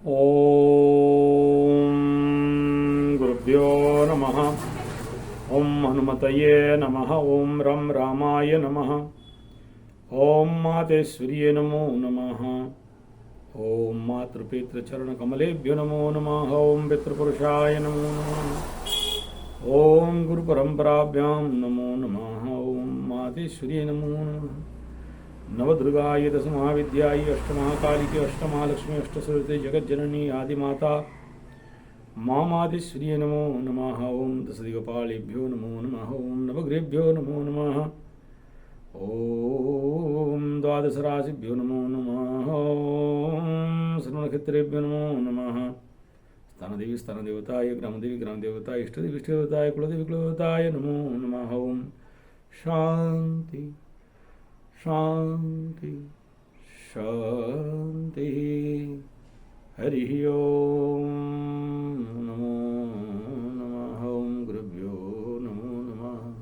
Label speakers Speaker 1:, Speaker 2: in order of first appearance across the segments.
Speaker 1: ओम गुरुभ्यो नमः। ओम हनुमतये नमः। ओम रम रामाय नमः। ओम मातेश्वर्ये नमो नमः। ओम मातृपितृचरणकमलेभ्यो नमो नमः। ओम पितृपुरुषाय नमो नमः। ओम गुरुपरम्पराभ्यां नमो नमः। ओम मातेश्वर्ये नमो नमः। नवदुर्गाय दशमहाविद्याय अष्टमहाकालिके अष्टमहालक्ष्मी अष्टसुरते जगज्जननी आदिमाता मामादिश्वर्ये नमो नमः। ओम दशदिक्पालेभ्यो नमो नमः। ओम नवग्रहेभ्यो नमो नमः। ओम द्वादशराशिभ्यो नमो नमः। ओम सर्वनक्षत्रेभ्यो नमो नमः। स्थानदेवी स्थानदेवताय ग्रामदेवी ग्रामदेवताय इष्टदेवी इष्टदेवताय कुलदेवी कुलदेवताय नमो नमः। ओम शांति शांति शांति। हरि ओम नमो नमः। ओम गुरुभ्यो नमो नमः।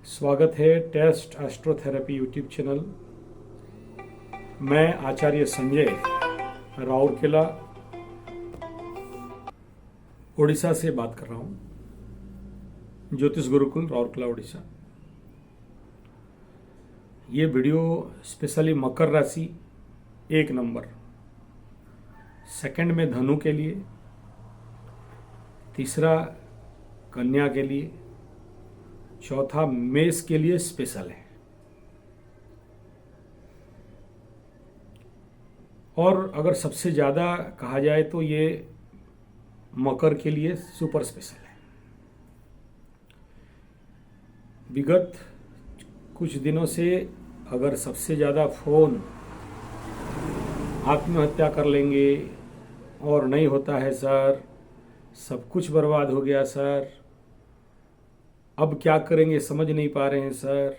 Speaker 1: स्वागत है टेस्ट एस्ट्रोथेरेपी यूट्यूब चैनल। मैं आचार्य संजय राउरकेला उड़ीसा से बात कर रहा हूँ। ज्योतिष गुरुकुल राउरकेला उड़ीसा। ये वीडियो स्पेशली मकर राशि 1 नंबर, सेकंड में धनु के लिए, तीसरा कन्या के लिए, चौथा मेष के लिए स्पेशल है। और अगर सबसे ज़्यादा कहा जाए तो ये मकर के लिए सुपर स्पेशल है। विगत कुछ दिनों से अगर सबसे ज़्यादा फ़ोन आत्महत्या कर लेंगे और नहीं होता है सर, सब कुछ बर्बाद हो गया सर, अब क्या करेंगे समझ नहीं पा रहे हैं सर।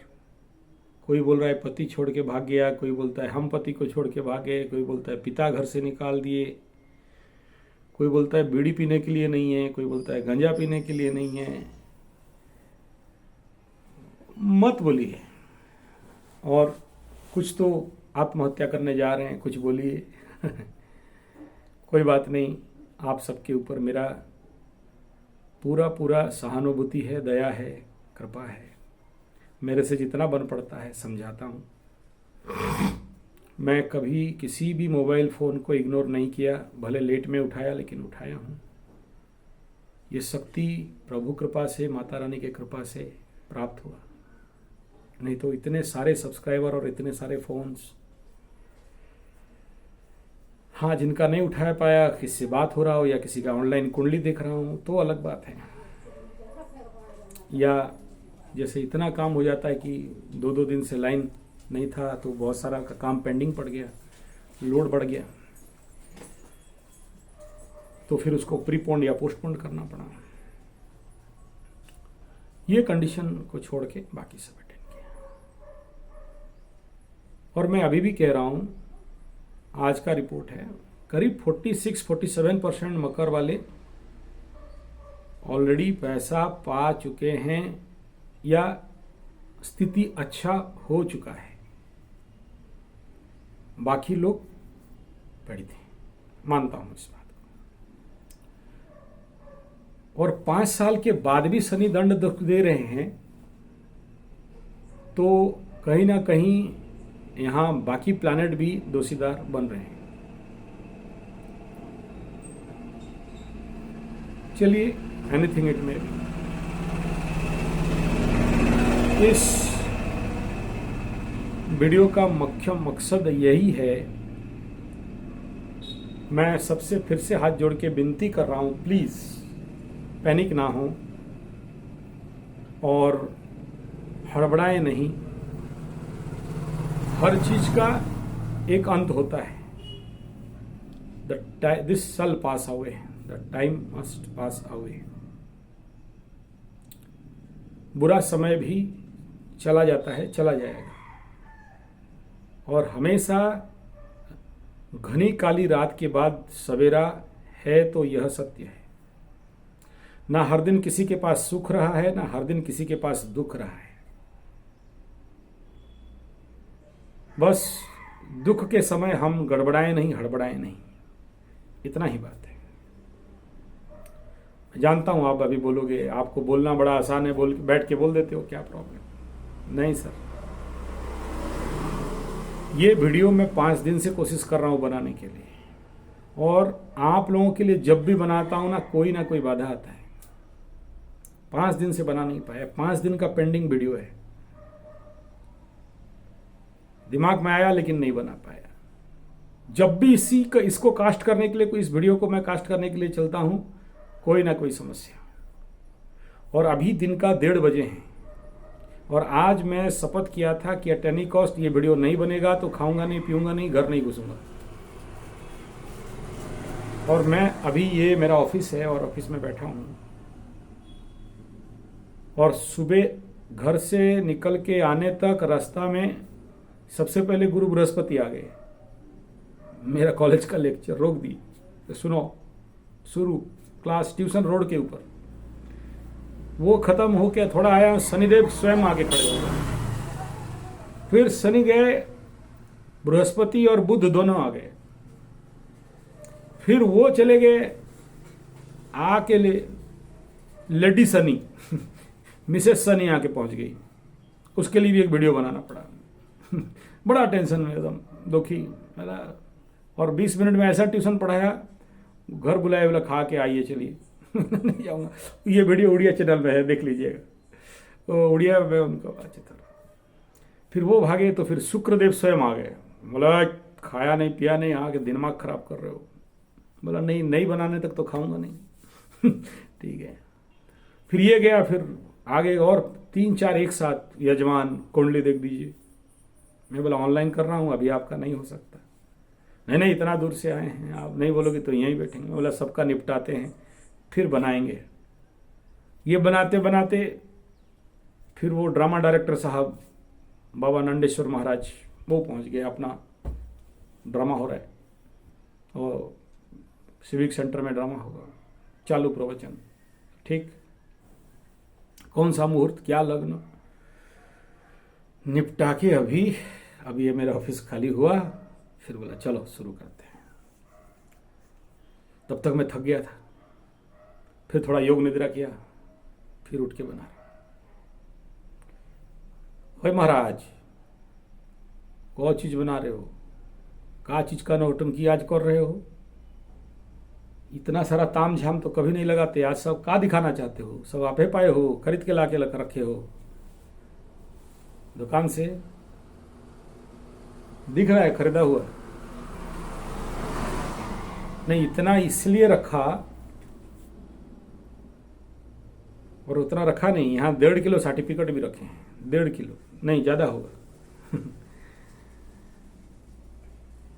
Speaker 1: कोई बोल रहा है पति छोड़ के भाग गया, कोई बोलता है हम पति को छोड़ के भागे, कोई बोलता है पिता घर से निकाल दिए, कोई बोलता है बीड़ी पीने के लिए नहीं है, कोई बोलता है गंजा पीने के लिए नहीं है। मत बोलिए। और कुछ तो आत्महत्या करने जा रहे हैं, कुछ बोलिए। कोई बात नहीं, आप सबके ऊपर मेरा पूरा सहानुभूति है, दया है, कृपा है। मेरे से जितना बन पड़ता है समझाता हूँ। मैं कभी किसी भी मोबाइल फ़ोन को इग्नोर नहीं किया, भले लेट में उठाया लेकिन उठाया हूँ। ये शक्ति प्रभु कृपा से, माता रानी के कृपा से प्राप्त हुआ। नहीं तो इतने सारे सब्सक्राइबर और इतने सारे फ़ोन्स, हाँ, जिनका नहीं उठा पाया, किसी से बात हो रहा हो या किसी का ऑनलाइन कुंडली देख रहा हूँ तो अलग बात है। या जैसे इतना काम हो जाता है कि 2-2 दिन से लाइन नहीं था तो बहुत सारा का काम पेंडिंग पड़ गया, लोड बढ़ गया, तो फिर उसको प्रीपोन्ड या पोस्टपोन्ड करना पड़ा। ये कंडीशन को छोड़ के बाकी सब अटेंड किया। और मैं अभी भी कह रहा हूँ, आज का रिपोर्ट है, करीब 46-47% मकर वाले ऑलरेडी पैसा पा चुके हैं या स्थिति अच्छा हो चुका है। बाकी लोग पीड़ित हैं, मानता हूं इस बात को। और 5 साल के बाद भी शनि दंड दुख दे रहे हैं तो कहीं ना कहीं यहाँ बाकी प्लैनेट भी दोषीदार बन रहे हैं। चलिए, एनीथिंग इट मे बी। इस वीडियो का मुख्य मकसद यही है, मैं सबसे फिर से हाथ जोड़ के विनती कर रहा हूं, प्लीज पैनिक ना हो और हड़बड़ाए नहीं। हर चीज का एक अंत होता है। This shell pass away, the time must pass away. बुरा समय भी चला जाता है, चला जाएगा। और हमेशा घनी काली रात के बाद सवेरा है तो यह सत्य है। ना हर दिन किसी के पास सुख रहा है, ना हर दिन किसी के पास दुख रहा है। बस दुख के समय हम गड़बड़ाएं नहीं, हड़बड़ाएं नहीं, इतना ही बात है। जानता हूं आप अभी बोलोगे आपको बोलना बड़ा आसान है, बोल बैठ के बोल देते हो, क्या प्रॉब्लम। नहीं सर, ये वीडियो मैं 5 दिन से कोशिश कर रहा हूं बनाने के लिए, और आप लोगों के लिए जब भी बनाता हूं ना कोई बाधा आता है। 5 दिन से बना नहीं पाया, 5 दिन का पेंडिंग वीडियो है। दिमाग में आया लेकिन नहीं बना पाया। जब भी इसको कास्ट करने के लिए, इस वीडियो को मैं कास्ट करने के लिए चलता हूं, कोई ना कोई समस्या। और अभी दिन का 1:30 बजे हैं, और आज मैं शपथ किया था कि एट एनी कॉस्ट ये वीडियो नहीं बनेगा तो खाऊंगा नहीं, पीऊंगा नहीं, घर नहीं घुसूंगा। और मैं अभी, ये मेरा ऑफिस है और ऑफिस में बैठा हूं, और सुबह घर से निकल के आने तक रास्ता में सबसे पहले गुरु बृहस्पति आ गए। मेरा कॉलेज का लेक्चर रोक दी, तो सुनो, शुरू क्लास ट्यूशन रोड के ऊपर, वो खत्म हो के थोड़ा आया, शनिदेव स्वयं आगे खड़े हो गए। फिर शनि गए, बृहस्पति और बुध दोनों आ गए। फिर वो चले गए, आके लेडी शनि मिसेस शनि आके पहुंच गई। उसके लिए भी एक वीडियो बनाना पड़ा। बड़ा टेंशन में, एकदम दुखी मेरा। और 20 मिनट में ऐसा ट्यूशन पढ़ाया, घर बुलाए, बोला खा के आइए चलिए। नहीं जाऊंगा। ये वीडियो उड़िया चैनल में है, देख लीजिएगा, तो उड़िया में उनका बातचीत। फिर वो भागे तो फिर शुक्रदेव स्वयं आ गए। बोला खाया नहीं, पिया नहीं, आके दिमाग खराब कर रहे हो। बोला नहीं बनाने तक तो खाऊंगा नहीं। ठीक है। फिर ये गया, फिर आगे और 3-4 एक साथ, यजमान कुंडली देख दीजिए। मैं बोला ऑनलाइन कर रहा हूँ, अभी आपका नहीं हो सकता। नहीं इतना दूर से आए हैं, आप नहीं बोलोगे तो यहीं बैठेंगे। बोला सबका निपटाते हैं, फिर बनाएंगे। ये बनाते बनाते फिर वो ड्रामा डायरेक्टर साहब बाबा नंदेश्वर महाराज, वो पहुंच गए। अपना ड्रामा हो रहा है, और सिविक सेंटर में ड्रामा होगा, चालू प्रवचन। ठीक, कौन सा मुहूर्त, क्या लग्न, निपटा के अभी ये मेरा ऑफिस खाली हुआ। फिर बोला चलो शुरू करते हैं। तब तक मैं थक गया था। फिर थोड़ा योग निद्रा किया, फिर उठ के बना। भाई महाराज, कौन चीज बना रहे हो, का चीज का नौटंकी आज कर रहे हो? इतना सारा ताम झाम तो कभी नहीं लगाते, आज सब का दिखाना चाहते हो? सब आपे पाए हो, खरीद के लाके रखे हो दुकान से, दिख रहा है खरीदा हुआ। नहीं, इतना इसलिए रखा, और उतना रखा नहीं। यहां 1.5 किलो सर्टिफिकेट भी रखे हैं, 1.5 किलो नहीं, ज्यादा होगा।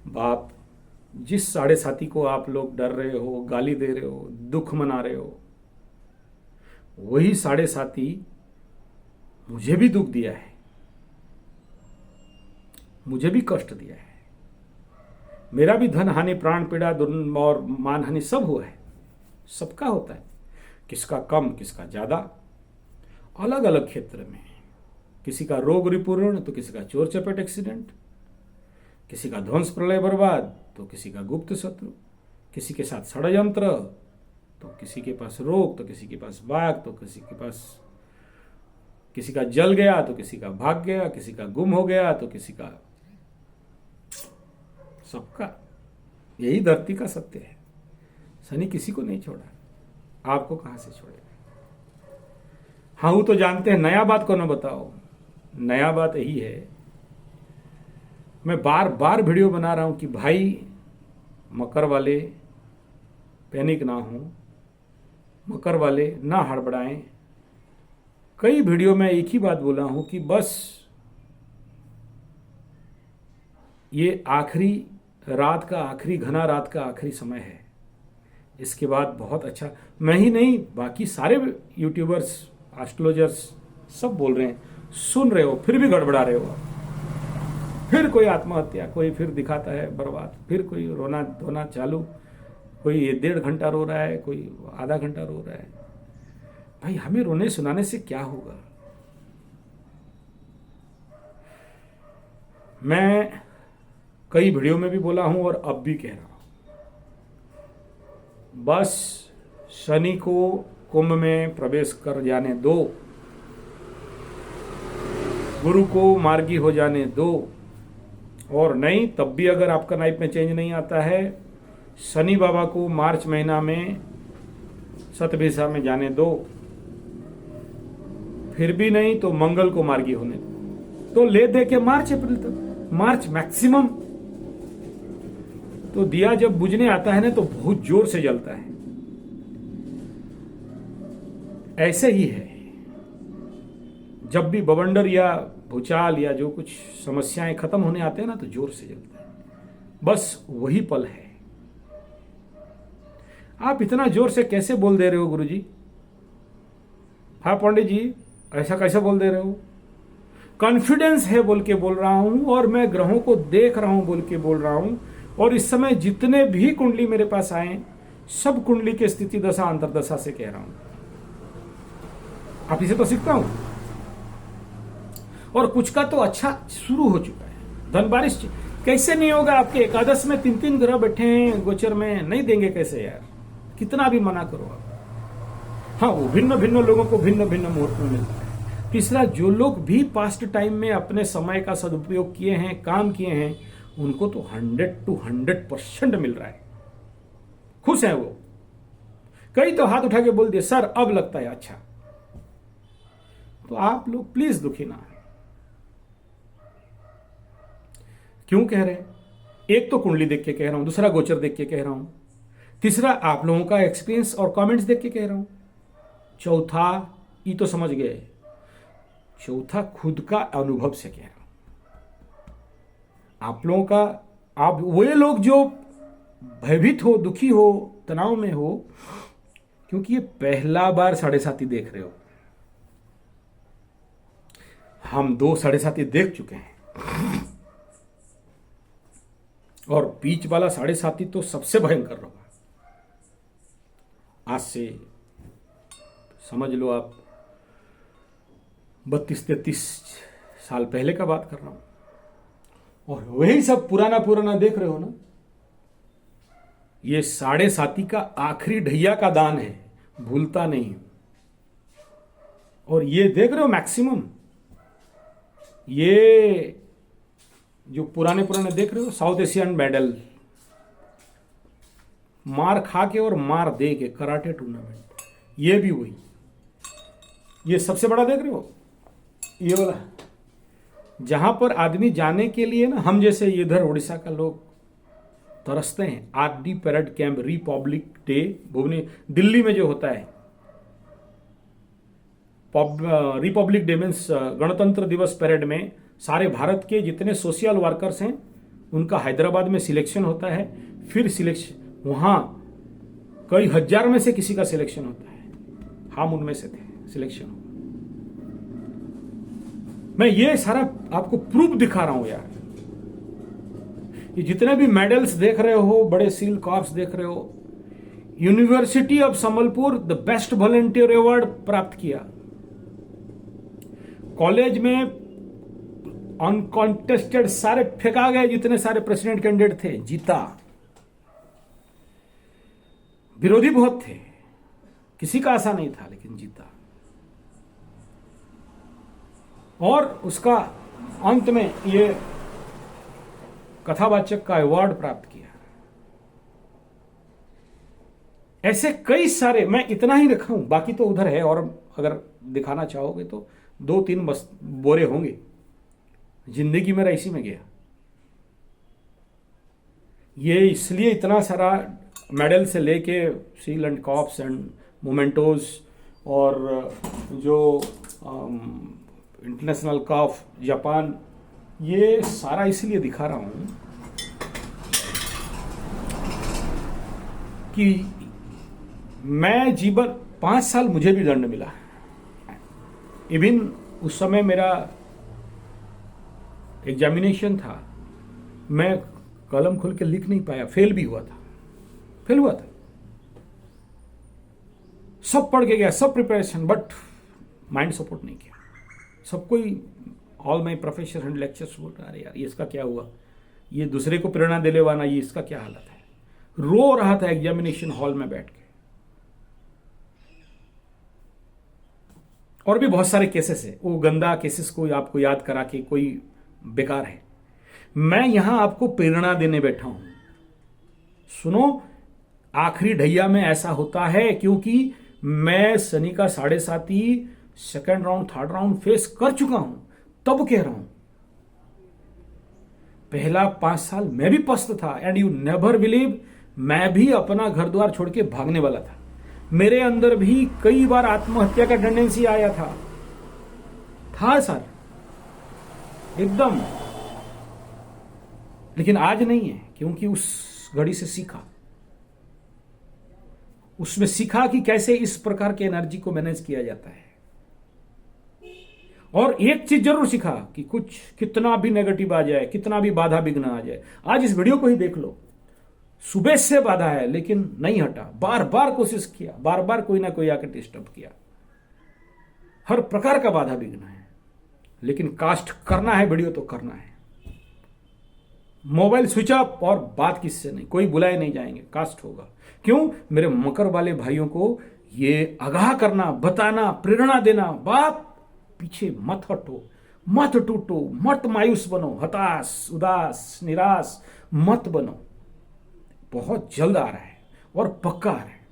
Speaker 1: बाप, जिस 7.5 को आप लोग डर रहे हो, गाली दे रहे हो, दुख मना रहे हो, वही 7.5 मुझे भी दुख दिया है, मुझे भी कष्ट दिया है। मेरा भी धन हानि, प्राण पीड़ा और मान हानि सब हुआ है, सबका होता है। किसका कम, किसका ज्यादा, अलग अलग क्षेत्र में। किसी का रोग रिपूर्ण तो किसी का चोर चपेट एक्सीडेंट, किसी का ध्वंस प्रलय बर्बाद तो किसी का गुप्त शत्रु, किसी के साथ षड्यंत्र तो किसी के पास रोग, तो किसी के पास बाघ, तो किसी का जल गया तो किसी का भाग गया, किसी का गुम हो गया तो किसी का, सबका। यही धरती का सत्य है। शनि किसी को नहीं छोड़ा, आपको कहां से छोड़ेगा? हाँ, वो तो जानते हैं। नया बात को ना बताओ, नया बात यही है, मैं बार बार वीडियो बना रहा हूं कि भाई मकर वाले पैनिक ना हो, मकर वाले ना हड़बड़ाएं। कई वीडियो में एक ही बात बोला हूं कि बस ये आखिरी रात का, आखिरी घना रात का आखिरी समय है। इसके बाद बहुत अच्छा, मैं ही नहीं, बाकी सारे यूट्यूबर्स, एस्ट्रोलॉजर्स सब बोल रहे हैं, सुन रहे हो, फिर भी गड़बड़ा रहे हो, फिर कोई आत्महत्या, कोई फिर दिखाता है बर्बाद, फिर कोई रोना धोना चालू, कोई 1.5 घंटा रो रहा है, कोई आधा घंटा रो रहा है। भाई हमें रोने सुनाने से क्या होगा? मैं कई वीडियो में भी बोला हूं और अब भी कह रहा हूं, बस शनि को कुंभ में प्रवेश कर जाने दो, गुरु को मार्गी हो जाने दो, और नहीं तब भी अगर आपका लाइफ में चेंज नहीं आता है, शनि बाबा को मार्च महीना में शतभिषा में जाने दो, फिर भी नहीं तो मंगल को मार्गी होने दो। तो ले दे के मार्च अप्रैल तक, मार्च मैक्सिमम। तो दिया जब बुझने आता है ना तो बहुत जोर से जलता है। ऐसे ही है, जब भी बवंडर या भूचाल या जो कुछ समस्याएं खत्म होने आते हैं ना तो जोर से जलता है। बस वही पल है। आप इतना जोर से कैसे बोल दे रहे हो गुरुजी? हाँ पंडित जी, ऐसा कैसे बोल दे रहे हो? कॉन्फिडेंस है बोल के बोल रहा हूं, और मैं ग्रहों को देख रहा हूं बोल के बोल रहा हूं, और इस समय जितने भी कुंडली मेरे पास आए सब कुंडली की स्थिति दशा अंतरदशा से कह रहा हूं। आप इसे तो सीखता हूं, और कुछ का तो अच्छा शुरू हो चुका है। धन बारिश कैसे नहीं होगा? आपके एकादश में 3 ग्रह बैठे हैं गोचर में, नहीं देंगे कैसे यार? कितना भी मना करो आप। हाँ, वो भिन्न भिन्न लोगों को भिन्न भिन्न मुहूर्त में मिलता है। तीसरा, जो लोग भी पास्ट टाइम में अपने समय का सदुपयोग किए हैं, काम किए हैं, उनको तो 100% मिल रहा है। खुश हैं वो। कई तो हाथ उठा के बोल दिए सर अब लगता है अच्छा। तो आप लोग प्लीज दुखी ना है। क्यों कह रहे हैं? एक तो कुंडली देख के कह रहा हूं, दूसरा गोचर देख के कह रहा हूं, तीसरा आप लोगों का एक्सपीरियंस और कमेंट्स देख के कह रहा हूं, चौथा ये तो समझ गए, चौथा खुद का अनुभव से कह रहा हूं। आप लोगों का, आप वे लोग जो भयभीत हो, दुखी हो, तनाव में हो, क्योंकि ये पहला बार 7.5 देख रहे हो। हम 2 7.5 देख चुके हैं, और बीच वाला 7.5 तो सबसे भयंकर होगा। आज से समझ लो आप 32-33 साल पहले का बात कर रहा हूं, और वही सब पुराना पुराना देख रहे हो ना। ये 7.5 का आखिरी ढैया का दान है, भूलता नहीं। और ये देख रहे हो मैक्सिमम, ये जो पुराने पुराने देख रहे हो साउथ एशियन मेडल, मार खा के और मार दे के कराटे टूर्नामेंट, ये भी वही। ये सबसे बड़ा देख रहे हो, ये वाला, जहां पर आदमी जाने के लिए ना, हम जैसे इधर उड़ीसा का लोग तरसते हैं। RD parade camp, Republic day Delhi में जो होता है, रिपब्लिक डे मीन्स गणतंत्र दिवस परेड में सारे भारत के जितने सोशल वर्कर्स हैं उनका हैदराबाद में सिलेक्शन होता है। फिर सिलेक्शन वहां कई हजार में से किसी का सिलेक्शन होता है, हम उनमें से थे, सिलेक्शन हुआ। मैं ये सारा आपको प्रूफ दिखा रहा हूं यार। ये जितने भी मेडल्स देख रहे हो, बड़े सील कॉर्प्स देख रहे हो, university of Sambalpur the best volunteer award प्राप्त किया। कॉलेज में अनकॉन्टेस्टेड सारे फेंका गए, जितने सारे प्रेसिडेंट कैंडिडेट थे, जीता। विरोधी बहुत थे, किसी का आशा नहीं था, लेकिन जीता। और उसका अंत में ये कथावाचक का अवार्ड प्राप्त किया। ऐसे कई सारे, मैं इतना ही रखा हूं, बाकी तो उधर है, और अगर दिखाना चाहोगे तो 2-3 बस बोरे होंगे। जिंदगी मेरा इसी में गया। ये इसलिए इतना सारा मेडल से लेके seal and cups and mementos, और जो इंटरनेशनल कप जापान, ये सारा इसलिए दिखा रहा हूं कि मैं जीवन 5 साल मुझे भी दंड मिला। इवन उस समय मेरा एग्जामिनेशन था, मैं कलम खोल के लिख नहीं पाया, फेल हुआ था। सब पढ़ के गया, सब प्रिपरेशन, बट माइंड सपोर्ट नहीं किया। सब कोई, all my professor and lectures बोल रहा, अरे यार ये इसका क्या हुआ, ये दूसरे को प्रेरणा देने वाला, ये इसका क्या हालत है। रो रहा था एग्जामिनेशन हॉल में बैठ के। और भी बहुत सारे केसेस है, वो गंदा केसेस को आपको याद करा के कोई बेकार है। मैं यहां आपको प्रेरणा देने बैठा हूं। सुनो, आखिरी ढैया में ऐसा होता है क्योंकि मैं सनी का 7.5 second round, third round face कर चुका हूं, तब कह रहा हूं। पहला 5 साल मैं भी पस्त था, एंड यू नेवर बिलीव, मैं भी अपना घर द्वार छोड़ के भागने वाला था। मेरे अंदर भी कई बार आत्महत्या का टेंडेंसी आया था सर, एकदम। लेकिन आज नहीं है, क्योंकि उस घड़ी से सीखा, उसमें सीखा कि कैसे इस प्रकार के एनर्जी को मैनेज किया जाता है। और एक चीज जरूर सीखा कि कुछ कितना भी नेगेटिव आ जाए, कितना भी बाधा विघ्न आ जाए, आज इस वीडियो को ही देख लो, सुबह से बाधा है लेकिन नहीं हटा, बार बार कोशिश किया, बार बार कोई ना कोई आकर डिस्टर्ब किया, हर प्रकार का बाधा विघ्न है, लेकिन कास्ट करना है वीडियो तो करना है। मोबाइल स्विच ऑफ और बात किससे नहीं, कोई बुलाए नहीं जाएंगे, कास्ट होगा। क्यों? मेरे मकर वाले भाइयों को ये आगाह करना, बताना, प्रेरणा देना, बात पीछे मत हटो, मत टूटो, मत मायूस बनो, हताश, उदास, निराश मत बनो। बहुत जल्द आ रहा है और पक्का आ रहा है।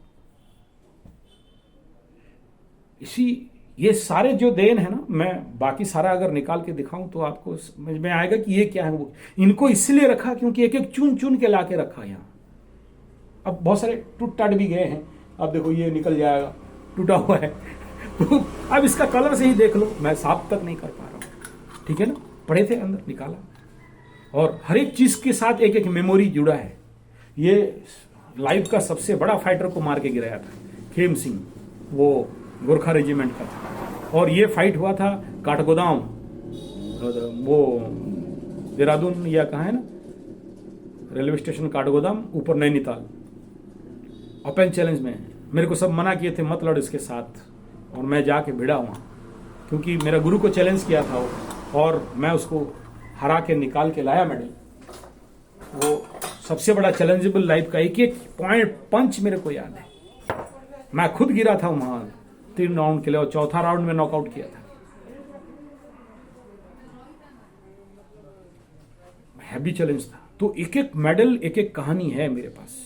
Speaker 1: ये सारे जो देन है ना, मैं बाकी सारा अगर निकाल के दिखाऊं तो आपको समझ में आएगा कि ये क्या है। वो इनको इसलिए रखा क्योंकि एक एक चुन चुन के लाके रखा यहां। अब बहुत सारे टूट टाट भी गए हैं, अब देखो ये निकल जाएगा, टूटा हुआ है। तो अब इसका कलर से ही देख लो, मैं साफ तक नहीं कर पा रहा हूं, ठीक है ना। पड़े थे अंदर, निकाला, और हर एक चीज के साथ एक एक मेमोरी जुड़ा है। ये लाइफ का सबसे बड़ा फाइटर को मार के गिराया था, खेम सिंह, वो गोरखा रेजिमेंट का था। और ये फाइट हुआ था काठगोदाम, वो देहरादून या कहाँ है ना, रेलवे स्टेशन काठगोदाम, ऊपर नैनीताल, ओपन चैलेंज में। मेरे को सब मना किए थे मत लड़ इसके साथ, और मैं जाके भिड़ा वहाँ, क्योंकि मेरा गुरु को चैलेंज किया था वो, और मैं उसको हरा के निकाल के लाया मेडल। वो सबसे बड़ा चैलेंजेबल लाइफ का एक एक पॉइंट पंच मेरे को याद है। मैं खुद गिरा था वहां 3 राउंड के लिए, और चौथा राउंड में नॉकआउट किया था। हैवी चैलेंज था। तो एक एक मेडल, एक एक कहानी है मेरे पास,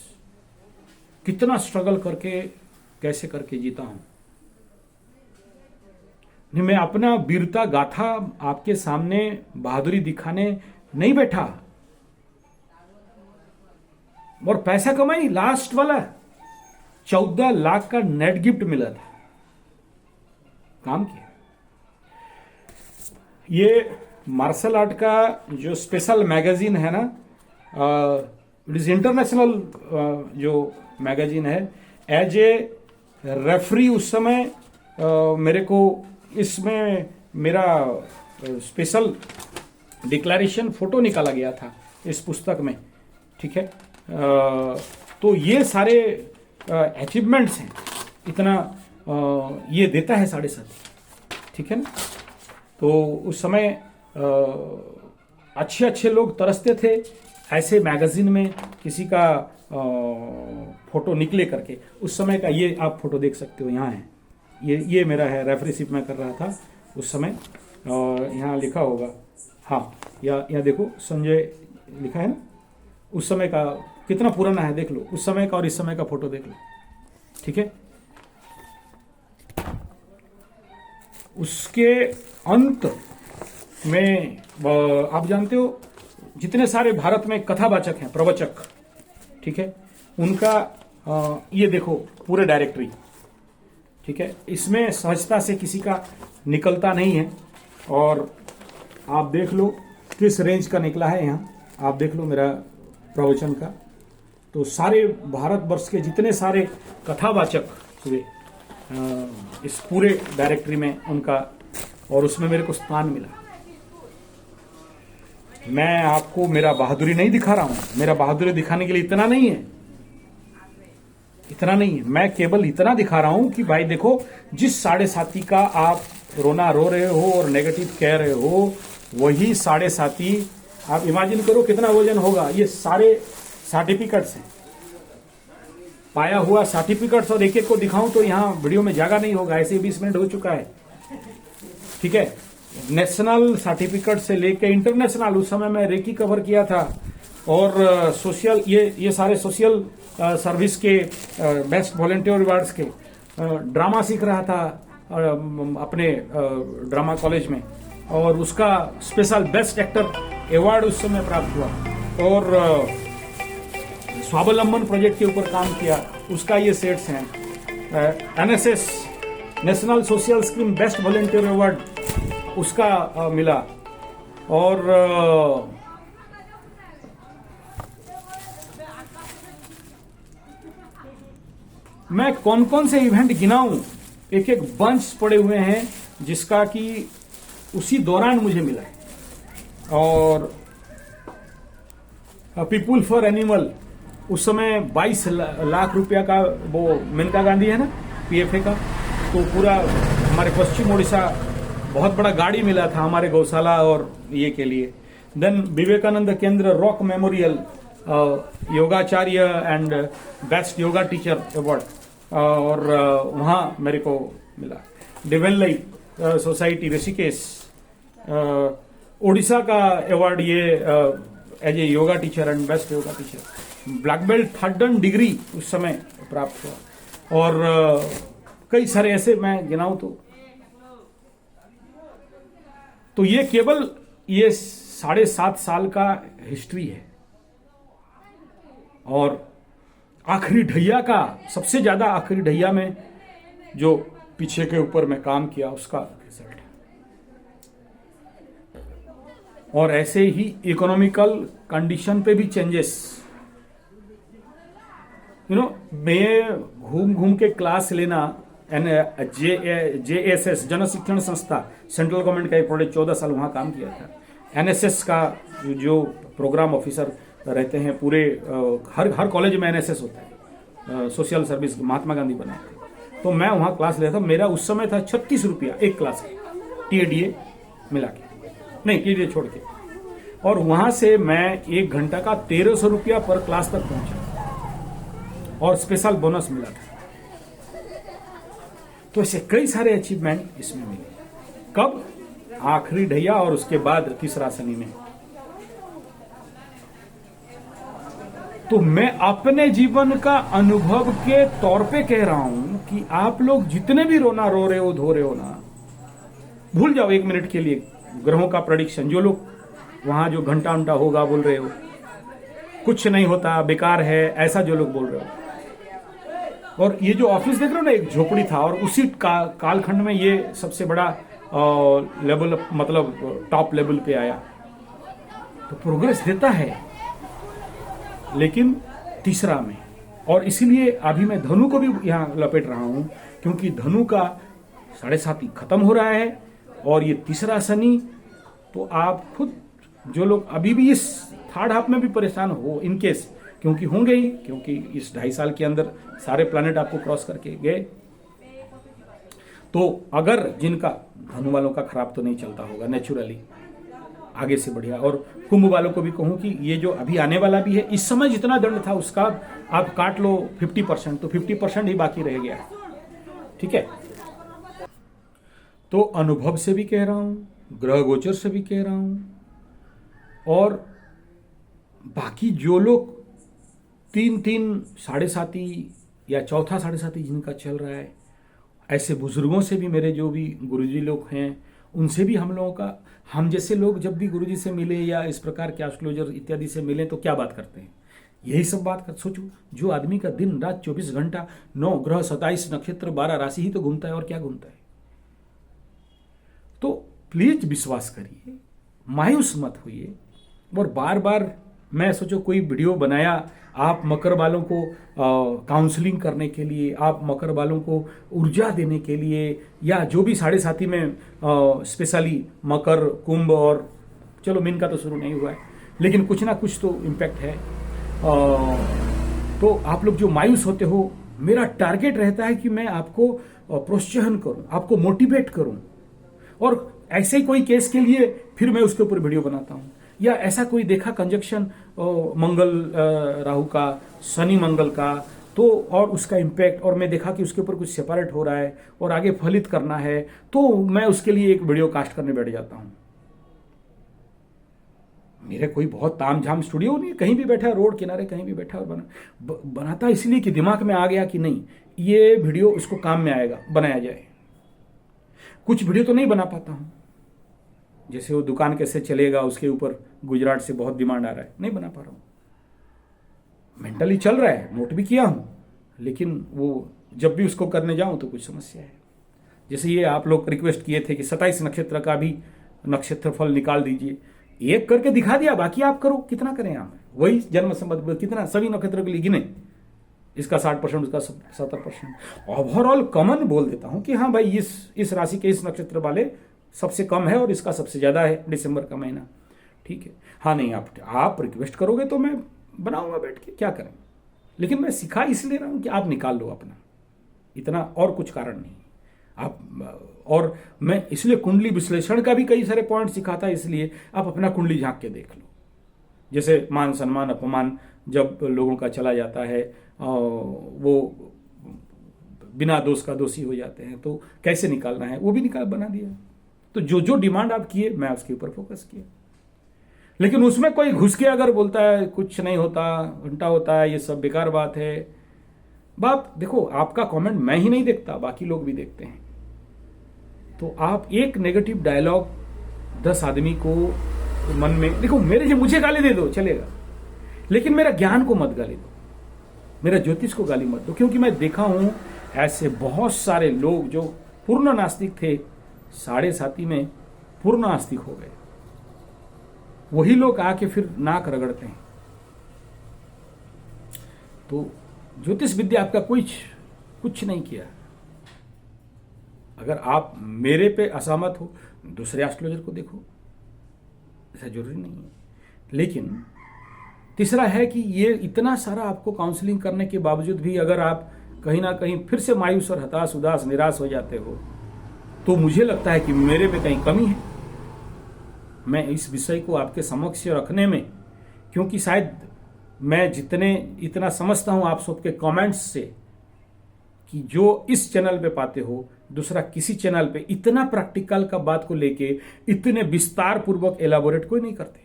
Speaker 1: कितना स्ट्रगल करके कैसे करके जीता हूं। मैं अपना वीरता गाथा आपके सामने बहादुरी दिखाने नहीं बैठा, और पैसा कमाई, लास्ट वाला 14 लाख का नेट गिफ्ट मिला था, काम किया। ये मार्शल आर्ट का जो स्पेशल मैगजीन है ना, इट इज इंटरनेशनल जो मैगजीन है। एज ए रेफरी उस समय मेरे को इसमें मेरा स्पेशल डिक्लेरेशन फोटो निकाला गया था इस पुस्तक में, ठीक है। तो ये सारे अचीवमेंट्स हैं, इतना ये देता है 7.5, ठीक है ना। तो उस समय अच्छे अच्छे लोग तरसते थे ऐसे मैगजीन में किसी का फोटो निकले करके। उस समय का ये आप फोटो देख सकते हो, यहाँ है, ये मेरा है, रेफरीशिप में कर रहा था उस समय। और यहाँ लिखा होगा, हाँ, या देखो संजय लिखा है ना, उस समय का कितना पुराना है देख लो, उस समय का और इस समय का फोटो देख लो, ठीक है। उसके अंत में आप जानते हो जितने सारे भारत में कथावाचक हैं, प्रवचक, ठीक है, उनका ये देखो पूरे डायरेक्टरी, ठीक है। इसमें सहजता से किसी का निकलता नहीं है, और आप देख लो किस रेंज का निकला है। यहाँ आप देख लो मेरा प्रवचन का, तो सारे भारतवर्ष के जितने सारे कथावाचक हुए इस पूरे डायरेक्टरी में उनका, और उसमें मेरे को स्थान मिला। मैं आपको मेरा बहादुरी नहीं दिखा रहा हूं, मेरा बहादुरी दिखाने के लिए इतना नहीं है, इतना नहीं है। मैं केवल इतना दिखा रहा हूं कि भाई देखो, जिस 7.5 का आप रोना रो रहे हो और नेगेटिव कह रहे हो, वही 7.5 आप इमेजिन करो कितना वजन होगा। ये सारे सर्टिफिकेट्स हैं, पाया हुआ सर्टिफिकेट्स, और एक एक को दिखाऊं तो यहाँ वीडियो में जगह नहीं होगा, ऐसे 20 मिनट हो चुका है। ठीक है, नेशनल सर्टिफिकेट से लेके इंटरनेशनल, उस समय मैं रेकी कवर किया था, और सोशल, ये सारे सोशल सर्विस के बेस्ट वॉलंटियर अवार्ड्स के, ड्रामा सीख रहा था अपने ड्रामा कॉलेज में, और उसका स्पेशल बेस्ट एक्टर अवार्ड उस समय प्राप्त हुआ, और स्वावलंबन प्रोजेक्ट के ऊपर काम किया, उसका ये सेट्स हैं। NSS national social scheme best volunteer award उसका मिला, और मैं कौन कौन से इवेंट गिनाऊं, एक एक बंच पड़े हुए हैं जिसका कि उसी दौरान मुझे मिला है। और पीपुल फॉर एनिमल, उस समय 22 लाख रुपया का, वो मेनका गांधी है ना, पीएफए का, तो पूरा हमारे पश्चिम ओडिशा बहुत बड़ा गाड़ी मिला था हमारे गौशाला और ये के लिए। Then Vivekananda Kendra rock memorial योगाचार्य and best yoga teacher award, और वहां मेरे को मिला। डिवेनलाई सोसाइटी ऋषिकेश, ओडिशा का अवार्ड ये as a yoga teacher and best yoga teacher. Black belt 3rd degree उस समय प्राप्त हुआ, और कई सारे ऐसे मैं गिनाऊं तो ये केवल ये 7.5 साल का हिस्ट्री है। और आखिरी ढैया का, सबसे ज्यादा आखिरी ढैया में जो पीछे के ऊपर मैं काम किया उसका रिजल्ट है। और ऐसे ही इकोनॉमिकल कंडीशन पे भी चेंजेस, मैं घूम घूम के क्लास लेना, JSS जन शिक्षण संस्था, सेंट्रल गवर्नमेंट का एक प्रोजेक्ट, 14 साल वहां काम किया था। एनएसएस का जो प्रोग्राम ऑफिसर रहते हैं पूरे, हर कॉलेज में एनएसएस होता है, सोशल सर्विस, महात्मा गांधी बनाए थे, तो मैं वहां क्लास लेता था। मेरा उस समय था 36 रुपया एक क्लास का, TADA मिला के, नहीं TADA छोड़ के, और वहां से मैं 1 घंटा का 1300 रुपया पर क्लास तक पहुंचा, और स्पेशल बोनस मिला था। तो ऐसे कई सारे अचीवमेंट इसमें मिले। कब? आखिरी ढैया और उसके बाद तीसरा शनि में। तो मैं अपने जीवन का अनुभव के तौर पे कह रहा हूं कि आप लोग जितने भी रोना रो रहे हो, धो रहे हो ना, भूल जाओ 1 मिनट के लिए ग्रहों का प्रेडिक्शन। जो लोग वहां जो घंटा उंटा होगा बोल रहे हो, कुछ नहीं होता, बेकार है, ऐसा जो लोग बोल रहे हो। और ये जो ऑफिस देख रहे हो ना, एक झोपड़ी था, और उसी कालखंड में ये सबसे बड़ा लेवल, मतलब टॉप लेवल पे आया। तो प्रोग्रेस देता है, लेकिन तीसरा में। और इसीलिए अभी मैं धनु को भी यहाँ लपेट रहा हूं, क्योंकि धनु का 7.5 खत्म हो रहा है, और ये तीसरा शनि। तो आप खुद, जो लोग अभी भी इस 3rd हाफ में भी परेशान हो, इनकेस, क्योंकि होंगे ही, क्योंकि इस 2.5 साल के अंदर सारे प्लैनेट आपको क्रॉस करके गए। तो अगर जिनका, धनु वालों का खराब तो नहीं चलता होगा नेचुरली, आगे से बढ़िया। और कुंभ वालों को भी कहूं कि ये जो अभी आने वाला भी है, इस समय जितना दंड था उसका आप काट लो 50%, तो 50% ही बाकी रह गया। ठीक है, तो अनुभव से भी कह रहा हूं, ग्रह गोचर से भी कह रहा हूं, और बाकी जो लोग 3 7.5 या चौथा 7.5 जिनका चल रहा है, ऐसे बुजुर्गों से भी, मेरे जो भी गुरुजी लोग हैं उनसे भी हम लोगों का, हम जैसे लोग जब भी गुरुजी से मिले या इस प्रकार के एस्ट्रोलॉजर इत्यादि से मिले तो क्या बात करते हैं, यही सब बात कर। सोचो, जो आदमी का दिन रात 24 घंटा, 9 ग्रह, 27 नक्षत्र, 12 राशि ही तो घूमता है, और क्या घूमता है। तो प्लीज विश्वास करिए, मायूस मत होइए। और बार बार मैं सोचो कोई वीडियो बनाया आप मकर वालों को काउंसलिंग करने के लिए, आप मकर वालों को ऊर्जा देने के लिए, या जो भी 7.5 में स्पेशली मकर, कुंभ और चलो मीन का तो शुरू नहीं हुआ है, लेकिन कुछ ना कुछ तो इम्पैक्ट है। तो आप लोग जो मायूस होते हो, मेरा टारगेट रहता है कि मैं आपको प्रोत्साहन करूं, आपको मोटिवेट करूं, और ऐसे ही कोई केस के लिए फिर मैं उसके ऊपर वीडियो बनाता हूं। या ऐसा कोई देखा कंजक्शन मंगल राहु का, शनि मंगल का, तो और उसका इम्पैक्ट, और मैं देखा कि उसके ऊपर कुछ सेपरेट हो रहा है और आगे फलित करना है, तो मैं उसके लिए एक वीडियो कास्ट करने बैठ जाता हूं। मेरे कोई बहुत तामझाम स्टूडियो नहीं, कहीं भी बैठा, रोड किनारे कहीं भी बैठा और बनाता इसलिए कि दिमाग में आ गया कि नहीं ये वीडियो उसको काम में आएगा, बनाया जाए। कुछ वीडियो तो नहीं बना पाता हूं, जैसे वो दुकान कैसे चलेगा उसके ऊपर गुजरात से बहुत डिमांड आ रहा है, नहीं बना पा रहा हूं। मेंटली चल रहा है, नोट भी किया हूं, लेकिन वो जब भी उसको करने जाऊं तो कुछ समस्या है। जैसे ये आप लोग रिक्वेस्ट किए थे कि 27 नक्षत्र का भी नक्षत्रफल निकाल दीजिए, एक करके दिखा दिया, बाकी आप करो, कितना करें आप, वही जन्म संबंध कितना सभी नक्षत्र के लिए गिने, इसका 60%, उसका 70%, ओवरऑल कॉमन बोल देता हूं कि हाँ भाई इस राशि के इस नक्षत्र वाले सबसे कम है और इसका सबसे ज्यादा है दिसंबर का महीना, ठीक है। हाँ नहीं, आप रिक्वेस्ट करोगे तो मैं बनाऊंगा बैठ के, क्या करें, लेकिन मैं सिखा इसलिए रहा हूं कि आप निकाल लो अपना, इतना, और कुछ कारण नहीं आप। और मैं इसलिए कुंडली विश्लेषण का भी कई सारे पॉइंट सिखाता, इसलिए आप अपना कुंडली झांक के देख लो। जैसे मान सम्मान अपमान जब लोगों का चला जाता है, वो बिना दोष का दोषी हो जाते हैं, तो कैसे निकालना है वो भी बना दिया। तो जो डिमांड आप किए मैं उसके ऊपर फोकस किया, लेकिन उसमें कोई घुस के अगर बोलता है कुछ नहीं होता, उल्टा होता है, ये सब बेकार बात है। बाप देखो, आपका कमेंट मैं ही नहीं देखता, बाकी लोग भी देखते हैं। तो आप एक नेगेटिव डायलॉग 10 आदमी को मन में, देखो मुझे गाली दे दो चलेगा, लेकिन मेरा ज्ञान को मत गाली दो, मेरा ज्योतिष को गाली मत दो, क्योंकि मैं देखा हूं ऐसे बहुत सारे लोग जो पूर्ण नास्तिक थे, 7.5 में पूर्ण आस्तिक हो गए। वही लोग आके फिर नाक रगड़ते हैं। तो ज्योतिष विद्या आपका कुछ नहीं किया। अगर आप मेरे पे असहमत हो, दूसरे एस्ट्रोलॉजर को देखो, ऐसा जरूरी नहीं है। लेकिन तीसरा है कि ये इतना सारा आपको काउंसलिंग करने के बावजूद भी अगर आप कहीं ना कहीं फिर से मायूस और हताश, उदास, निराश हो जाते हो, तो मुझे लगता है कि मेरे में कहीं कमी है। मैं इस विषय को आपके समक्ष रखने में, क्योंकि शायद मैं इतना समझता हूं आप सबके कमेंट्स से कि जो इस चैनल पे पाते हो, दूसरा किसी चैनल पे इतना प्रैक्टिकल का बात को लेके इतने विस्तार पूर्वक एलाबोरेट कोई नहीं करते।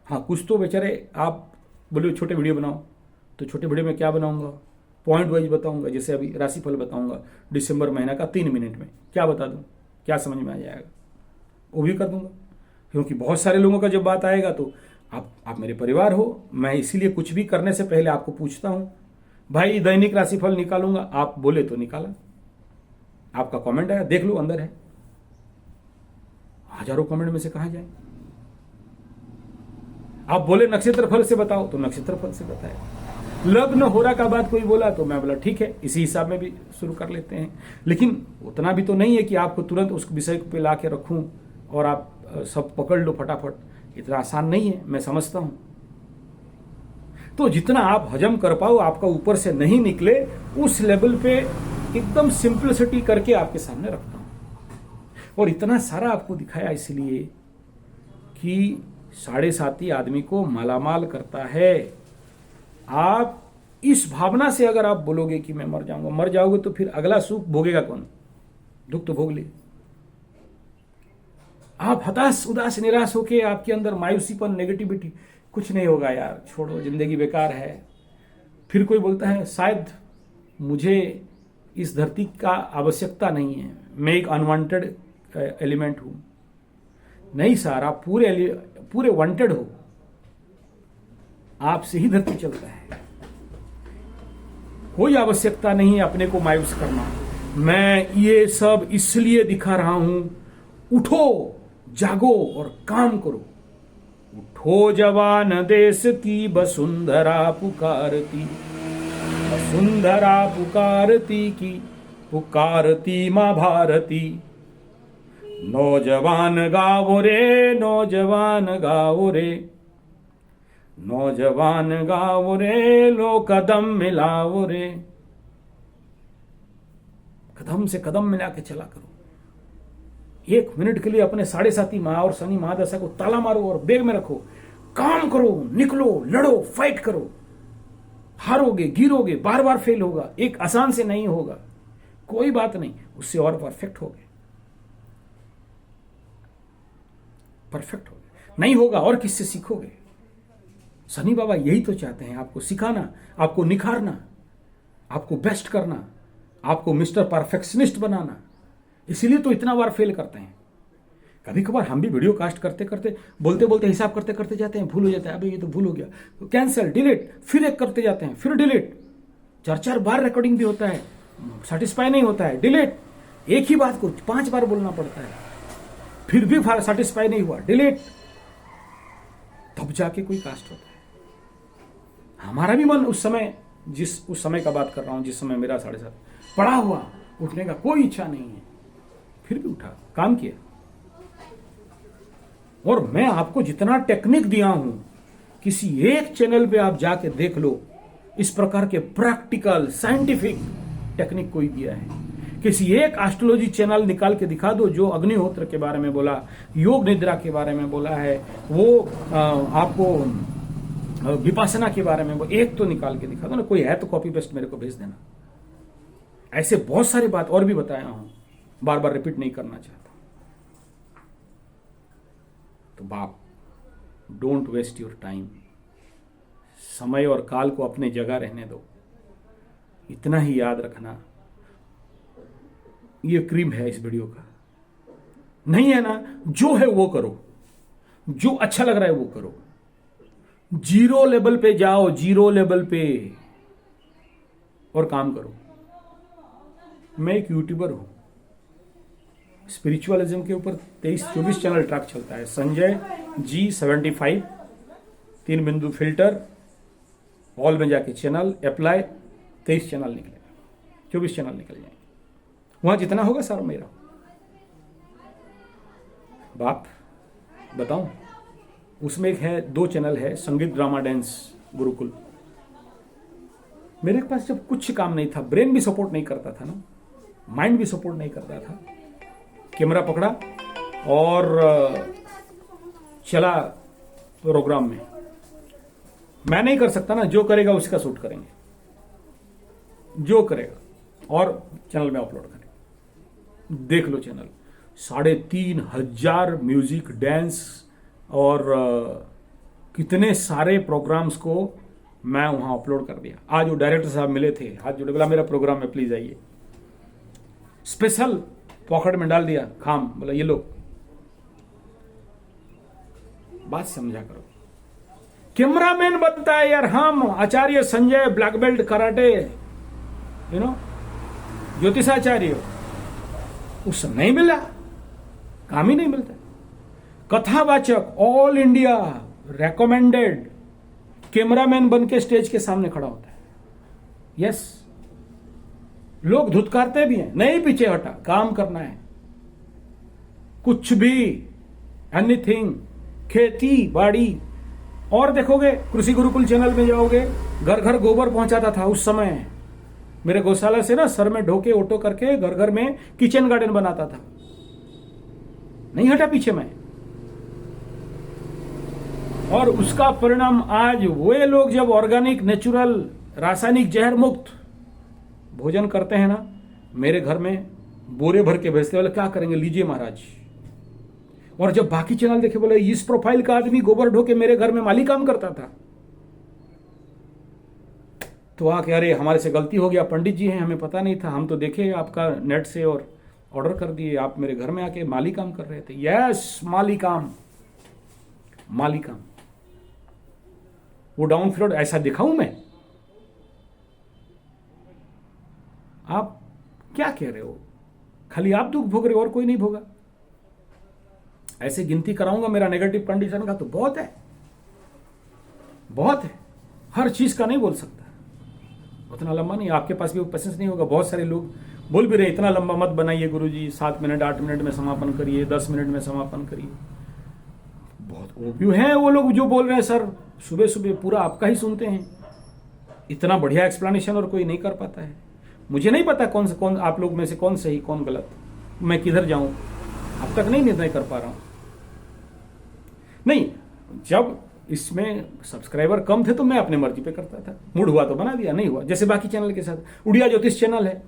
Speaker 1: हाँ, कुछ तो बेचारे आप बोले छोटे वीडियो बनाओ, तो छोटे वीडियो में क्या बनाऊंगा, पॉइंट वाइज बताऊंगा। जैसे अभी राशिफल बताऊंगा दिसंबर महीना का 3 मिनट में, क्या बता दूं, क्या समझ में आ जाएगा, वो भी कर दूंगा। क्योंकि बहुत सारे लोगों का जब बात आएगा तो आप मेरे परिवार हो, मैं इसीलिए कुछ भी करने से पहले आपको पूछता हूं, भाई दैनिक राशिफल निकालूंगा, आप बोले तो निकाला, आपका कमेंट आया, देख लो अंदर है, हजारों कमेंट में से कहां जाए। आप बोले नक्षत्र फल से बताओ, तो नक्षत्र फल से बताया। लग्न होरा का बात कोई बोला तो मैं बोला ठीक है, इसी हिसाब में भी शुरू कर लेते हैं। लेकिन उतना भी तो नहीं है कि आपको तुरंत उस विषय पे ला के रखूं और आप सब पकड़ लो फटाफट, इतना आसान नहीं है, मैं समझता हूं। तो जितना आप हजम कर पाओ, आपका ऊपर से नहीं निकले, उस लेवल पे एकदम सिंपलिसिटी करके आपके सामने रखता हूं। और इतना सारा आपको दिखाया इसलिए कि 7.5 आदमी को मालामाल करता है। आप इस भावना से अगर आप बोलोगे कि मैं मर जाऊंगा, मर जाओगे तो फिर अगला सुख भोगेगा कौन, दुख तो भोग ले। आप हताश, उदास, निराश होके आपके अंदर मायूसीपन, नेगेटिविटी, कुछ नहीं होगा यार, छोड़ो, जिंदगी बेकार है। फिर कोई बोलता है शायद मुझे इस धरती का आवश्यकता नहीं है, मैं एक अनवांटेड एलिमेंट हूं। नहीं सर, आप पूरे वांटेड हो, आपसे ही धरती चलता है। कोई आवश्यकता नहीं है अपने को मायूस करना। मैं ये सब इसलिए दिखा रहा हूं, उठो, जागो और काम करो। उठो जवान, देश की वसुंधरा पुकारती, वसुंधरा पुकारती की पुकारती माँ भारती। नौजवान गाओ रे, नौजवान गाओ रे, नौजवान गाओ रे, लो कदम मिलाओ रे। कदम से कदम मिला के चला करो। 1 मिनट के लिए अपने 7.5 माह और शनि महादशा को ताला मारो और बैग में रखो। काम करो, निकलो, लड़ो, फाइट करो। हारोगे, गिरोगे, बार बार फेल होगा, एक आसान से नहीं होगा, कोई बात नहीं, उससे और परफेक्ट होगे, परफेक्ट होगे। नहीं होगा और किससे सीखोगे? शनि बाबा यही तो चाहते हैं, आपको सिखाना, आपको निखारना, आपको बेस्ट करना, आपको मिस्टर परफेक्शनिस्ट बनाना। इसीलिए तो इतना बार फेल करते हैं। कभी कभार हम भी वीडियो कास्ट करते करते, बोलते बोलते, हिसाब करते करते जाते हैं, भूल हो जाता है, अभी ये तो भूल हो गया, तो कैंसिल, डिलीट, फिर एक करते जाते हैं, फिर डिलीट, 4-4 बार रिकॉर्डिंग भी होता है, सेटिस्फाई नहीं होता है, डिलीट, एक ही बात को 5 बार बोलना पड़ता है, फिर भी सेटिस्फाई नहीं हुआ, डिलीट, तब जाके कोई कास्ट होता है। हमारा भी मन उस समय का बात कर रहा हूं, जिस समय मेरा 7.5 पड़ा हुआ, उठने का कोई इच्छा नहीं है, फिर भी उठा, काम किया। और मैं आपको जितना टेक्निक दिया हूं, किसी एक चैनल पे आप जाके देख लो, इस प्रकार के प्रैक्टिकल साइंटिफिक टेक्निक कोई दिया है। किसी एक एस्ट्रोलॉजी चैनल निकाल के दिखा दो जो अग्निहोत्र के बारे में बोला, योग निद्रा के बारे में बोला है, वो आपको विपासना के बारे में, वो एक तो निकाल के दिखा दो ना। कोई है तो कॉपी पेस्ट मेरे को भेज देना। ऐसे बहुत सारी बात और भी बताया हूं, बार बार रिपीट नहीं करना चाहता। तो बाप, डोंट वेस्ट योर टाइम। समय और काल को अपने जगह रहने दो। इतना ही याद रखना, ये क्रीम है इस वीडियो का, नहीं है ना, जो है वो करो, जो अच्छा लग रहा है वो करो। जीरो लेवल पे जाओ, जीरो लेवल पे, और काम करो। मैं एक यूट्यूबर हूं, स्पिरिचुअलिज्म के ऊपर 23-24 चैनल ट्रैक चलता है। संजय जी 75, 3 बिंदु फिल्टर, ऑल में जाके चैनल अप्लाई, 23 चैनल निकलेगा, 24 चैनल निकल जाएंगे। वहां जितना होगा सर मेरा। बाप बताऊं, उसमें एक है, 2 चैनल है, संगीत ड्रामा डांस गुरुकुल। मेरे पास जब कुछ काम नहीं था, ब्रेन भी सपोर्ट नहीं करता था ना, माइंड भी सपोर्ट नहीं करता था, कैमरा पकड़ा और चला प्रोग्राम में। मैं नहीं कर सकता ना, जो करेगा उसका शूट करेंगे, जो करेगा, और चैनल में अपलोड करेंगे। देख लो चैनल, 3,500 म्यूजिक, डांस और कितने सारे प्रोग्राम्स को मैं वहां अपलोड कर दिया। आज वो डायरेक्टर साहब मिले थे, हाथ जोड़े, बोला मेरा प्रोग्राम में प्लीज आइए। स्पेशल पॉकेट में डाल दिया खाम, बोला ये लो। बात समझा करो। कैमरामैन बनता है यार हम, आचार्य संजय, ब्लैक बेल्ट कराटे, ज्योतिषाचार्य, उस नहीं मिला, काम ही नहीं मिलता। कथावाचक, ऑल इंडिया रेकमेंडेड कैमरामैन बन के स्टेज के सामने खड़ा होता है। यस, लोग धुतकारते भी हैं, नहीं पीछे हटा, काम करना है, कुछ भी, एनीथिंग, खेती बाड़ी। और देखोगे, कृषि गुरुकुल चैनल में जाओगे, घर घर गोबर पहुंचाता था उस समय। मेरे गौशाला से ना सर में ढोके ऑटो करके घर घर में किचन गार्डन बनाता था, नहीं हटा पीछे मैं। और उसका परिणाम आज वे लोग जब ऑर्गेनिक, नेचुरल, रासायनिक जहर मुक्त भोजन करते हैं ना, मेरे घर में बोरे भर के भेजते, बोले क्या करेंगे, लीजिए महाराज। और जब बाकी चैनल देखे, बोले इस प्रोफाइल का आदमी गोबर ढोके मेरे घर में माली काम करता था। तो आके, अरे हमारे से गलती हो गया, पंडित जी हैं, हमें पता नहीं था, हम तो देखे आपका नेट से और ऑर्डर कर दिए, आप मेरे घर में आके माली काम कर रहे थे। यस, माली काम, माली काम। वो डाउन फ्लोड ऐसा दिखाऊं मैं? आप क्या कह रहे हो? खाली आप दुख भोग रहे हो और कोई नहीं भोगा। ऐसे गिनती कराऊंगा मेरा नेगेटिव कंडीशन का तो बहुत है, बहुत है। हर चीज का नहीं बोल सकता, उतना लंबा नहीं, आपके पास भी वो पेशेंस नहीं होगा। बहुत सारे लोग बोल भी रहे इतना लंबा मत बनाइए गुरुजी, 7 मिनट 8 मिनट में समापन करिए, 10 मिनट में समापन करिए। बहुत ओपी हैं वो लोग जो बोल रहे हैं सर सुबह सुबह पूरा आपका ही सुनते हैं, इतना बढ़िया एक्सप्लेनेशन और कोई नहीं कर पाता है। मुझे नहीं पता कौन आप लोग में से कौन सही कौन गलत, मैं किधर जाऊं अब तक नहीं निर्णय कर पा रहा हूं। नहीं, जब इसमें सब्सक्राइबर कम थे तो मैं अपनी मर्जी पे करता था, मूड हुआ तो बना दिया, नहीं हुआ जैसे बाकी चैनल के साथ। उड़िया ज्योतिष चैनल है,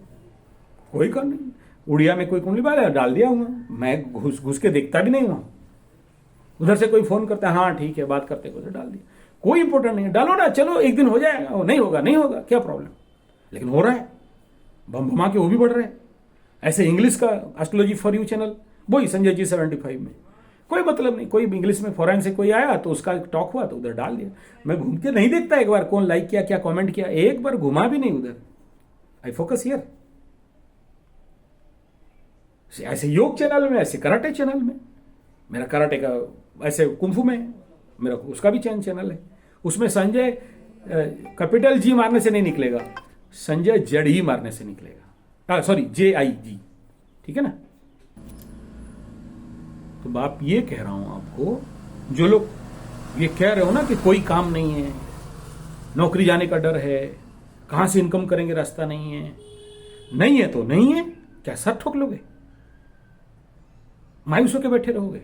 Speaker 1: कोई कर नहीं, उड़िया में कोई कुंडली डाल दिया हुआ, मैं घुस के देखता भी नहीं हुआ। उधर से कोई फोन करता है, हाँ ठीक है बात करते को डाल दिया, कोई इंपॉर्टेंट नहीं है, डालो ना, चलो एक दिन हो जाएगा, नहीं होगा नहीं होगा क्या प्रॉब्लम, लेकिन हो रहा है, बम भमा के वो भी बढ़ रहे हैं। ऐसे इंग्लिश का एस्ट्रोलॉजी फॉर यू चैनल, वही संजय जी 75 में, कोई मतलब नहीं, कोई इंग्लिश में फॉरेन से कोई आया तो उसका टॉक हुआ तो उधर डाल दिया। मैं घूम के नहीं देखता एक बार कौन लाइक किया क्या कमेंट किया, एक बार घुमा भी नहीं उधर, आई फोकस हियर। ऐसे योग चैनल में, ऐसे कराटे चैनल में, मेरा कराटे का ऐसे कुंफू में मेरा उसका भी चैनल है, उसमें संजय कैपिटल जी मारने से नहीं निकलेगा, संजय जड़ ही मारने से निकलेगा, सॉरी JIG, ठीक है ना। तो बाप ये कह रहा हूं आपको, जो लोग ये कह रहे हो ना कि कोई काम नहीं है, नौकरी जाने का डर है, कहां से इनकम करेंगे रास्ता नहीं है, नहीं है तो नहीं है, क्या सर ठोक लोगे, मायूस होकर बैठे रहोगे,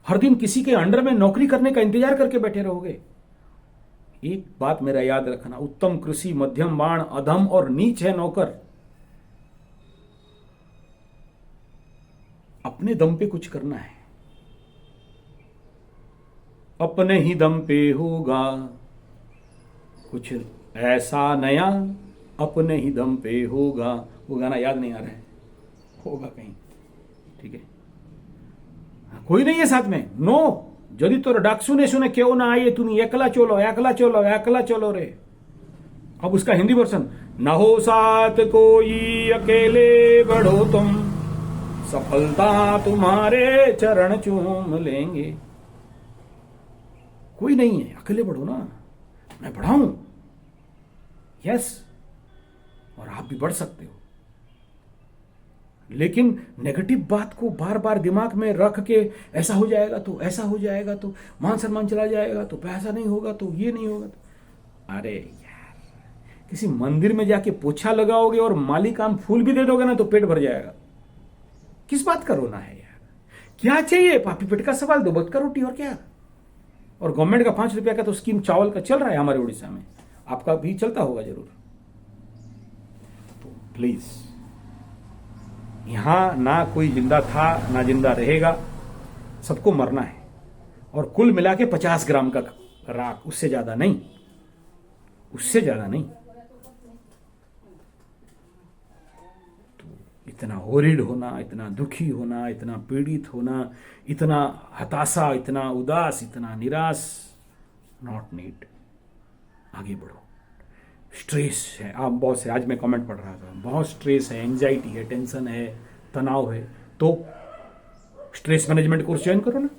Speaker 1: हर दिन किसी के अंडर में नौकरी करने का इंतजार करके बैठे रहोगे। एक बात मेरा याद रखना, उत्तम कृषि मध्यम बाण अधम और नीच है नौकर। अपने दम पे कुछ करना है, अपने ही दम पे होगा कुछ ऐसा नया, अपने ही दम पे होगा। वो गाना याद नहीं आ रहा है, होगा कहीं, ठीक है, कोई नहीं है साथ में, नो, यदि तोर डाक सुने सुने क्यों ना आइए, तुम एकला चलो एकला चलो एकला चलो रे। अब उसका हिंदी वर्षन, ना हो साथ कोई अकेले बढ़ो तुम, सफलता तुम्हारे चरण चूम लेंगे। कोई नहीं है, अकेले बढ़ो ना, मैं बढ़ाऊं, यस, और आप भी बढ़ सकते हो। लेकिन नेगेटिव बात को बार बार दिमाग में रख के ऐसा हो जाएगा तो ऐसा हो जाएगा तो मान सम्मान चला जाएगा तो पैसा नहीं होगा तो ये नहीं होगा तो, अरे यार, किसी मंदिर में जाके पोछा लगाओगे और माली काम फूल भी दे दोगे ना तो पेट भर जाएगा। किस बात का रोना है यार, क्या चाहिए, पापी पेट का सवाल, 2 वक्त का रोटी और क्या। और गवर्नमेंट का 5 रुपया का तो स्कीम चावल का चल रहा है हमारे उड़ीसा में, आपका भी चलता होगा जरूर। तो प्लीज, यहां ना कोई जिंदा था ना जिंदा रहेगा, सबको मरना है, और कुल मिला के 50 ग्राम का राख, उससे ज्यादा नहीं, उससे ज्यादा नहीं। तो इतना होरिड होना, इतना दुखी होना, इतना पीड़ित होना, इतना हताशा, इतना उदास, इतना निराश, नॉट नीड। आगे बढ़ो। स्ट्रेस है, आप बहुत से, आज मैं कमेंट पढ़ रहा था, बहुत स्ट्रेस है, एंजाइटी है, टेंशन है, तनाव है, तो स्ट्रेस मैनेजमेंट कोर्स ज्वाइन करो ना।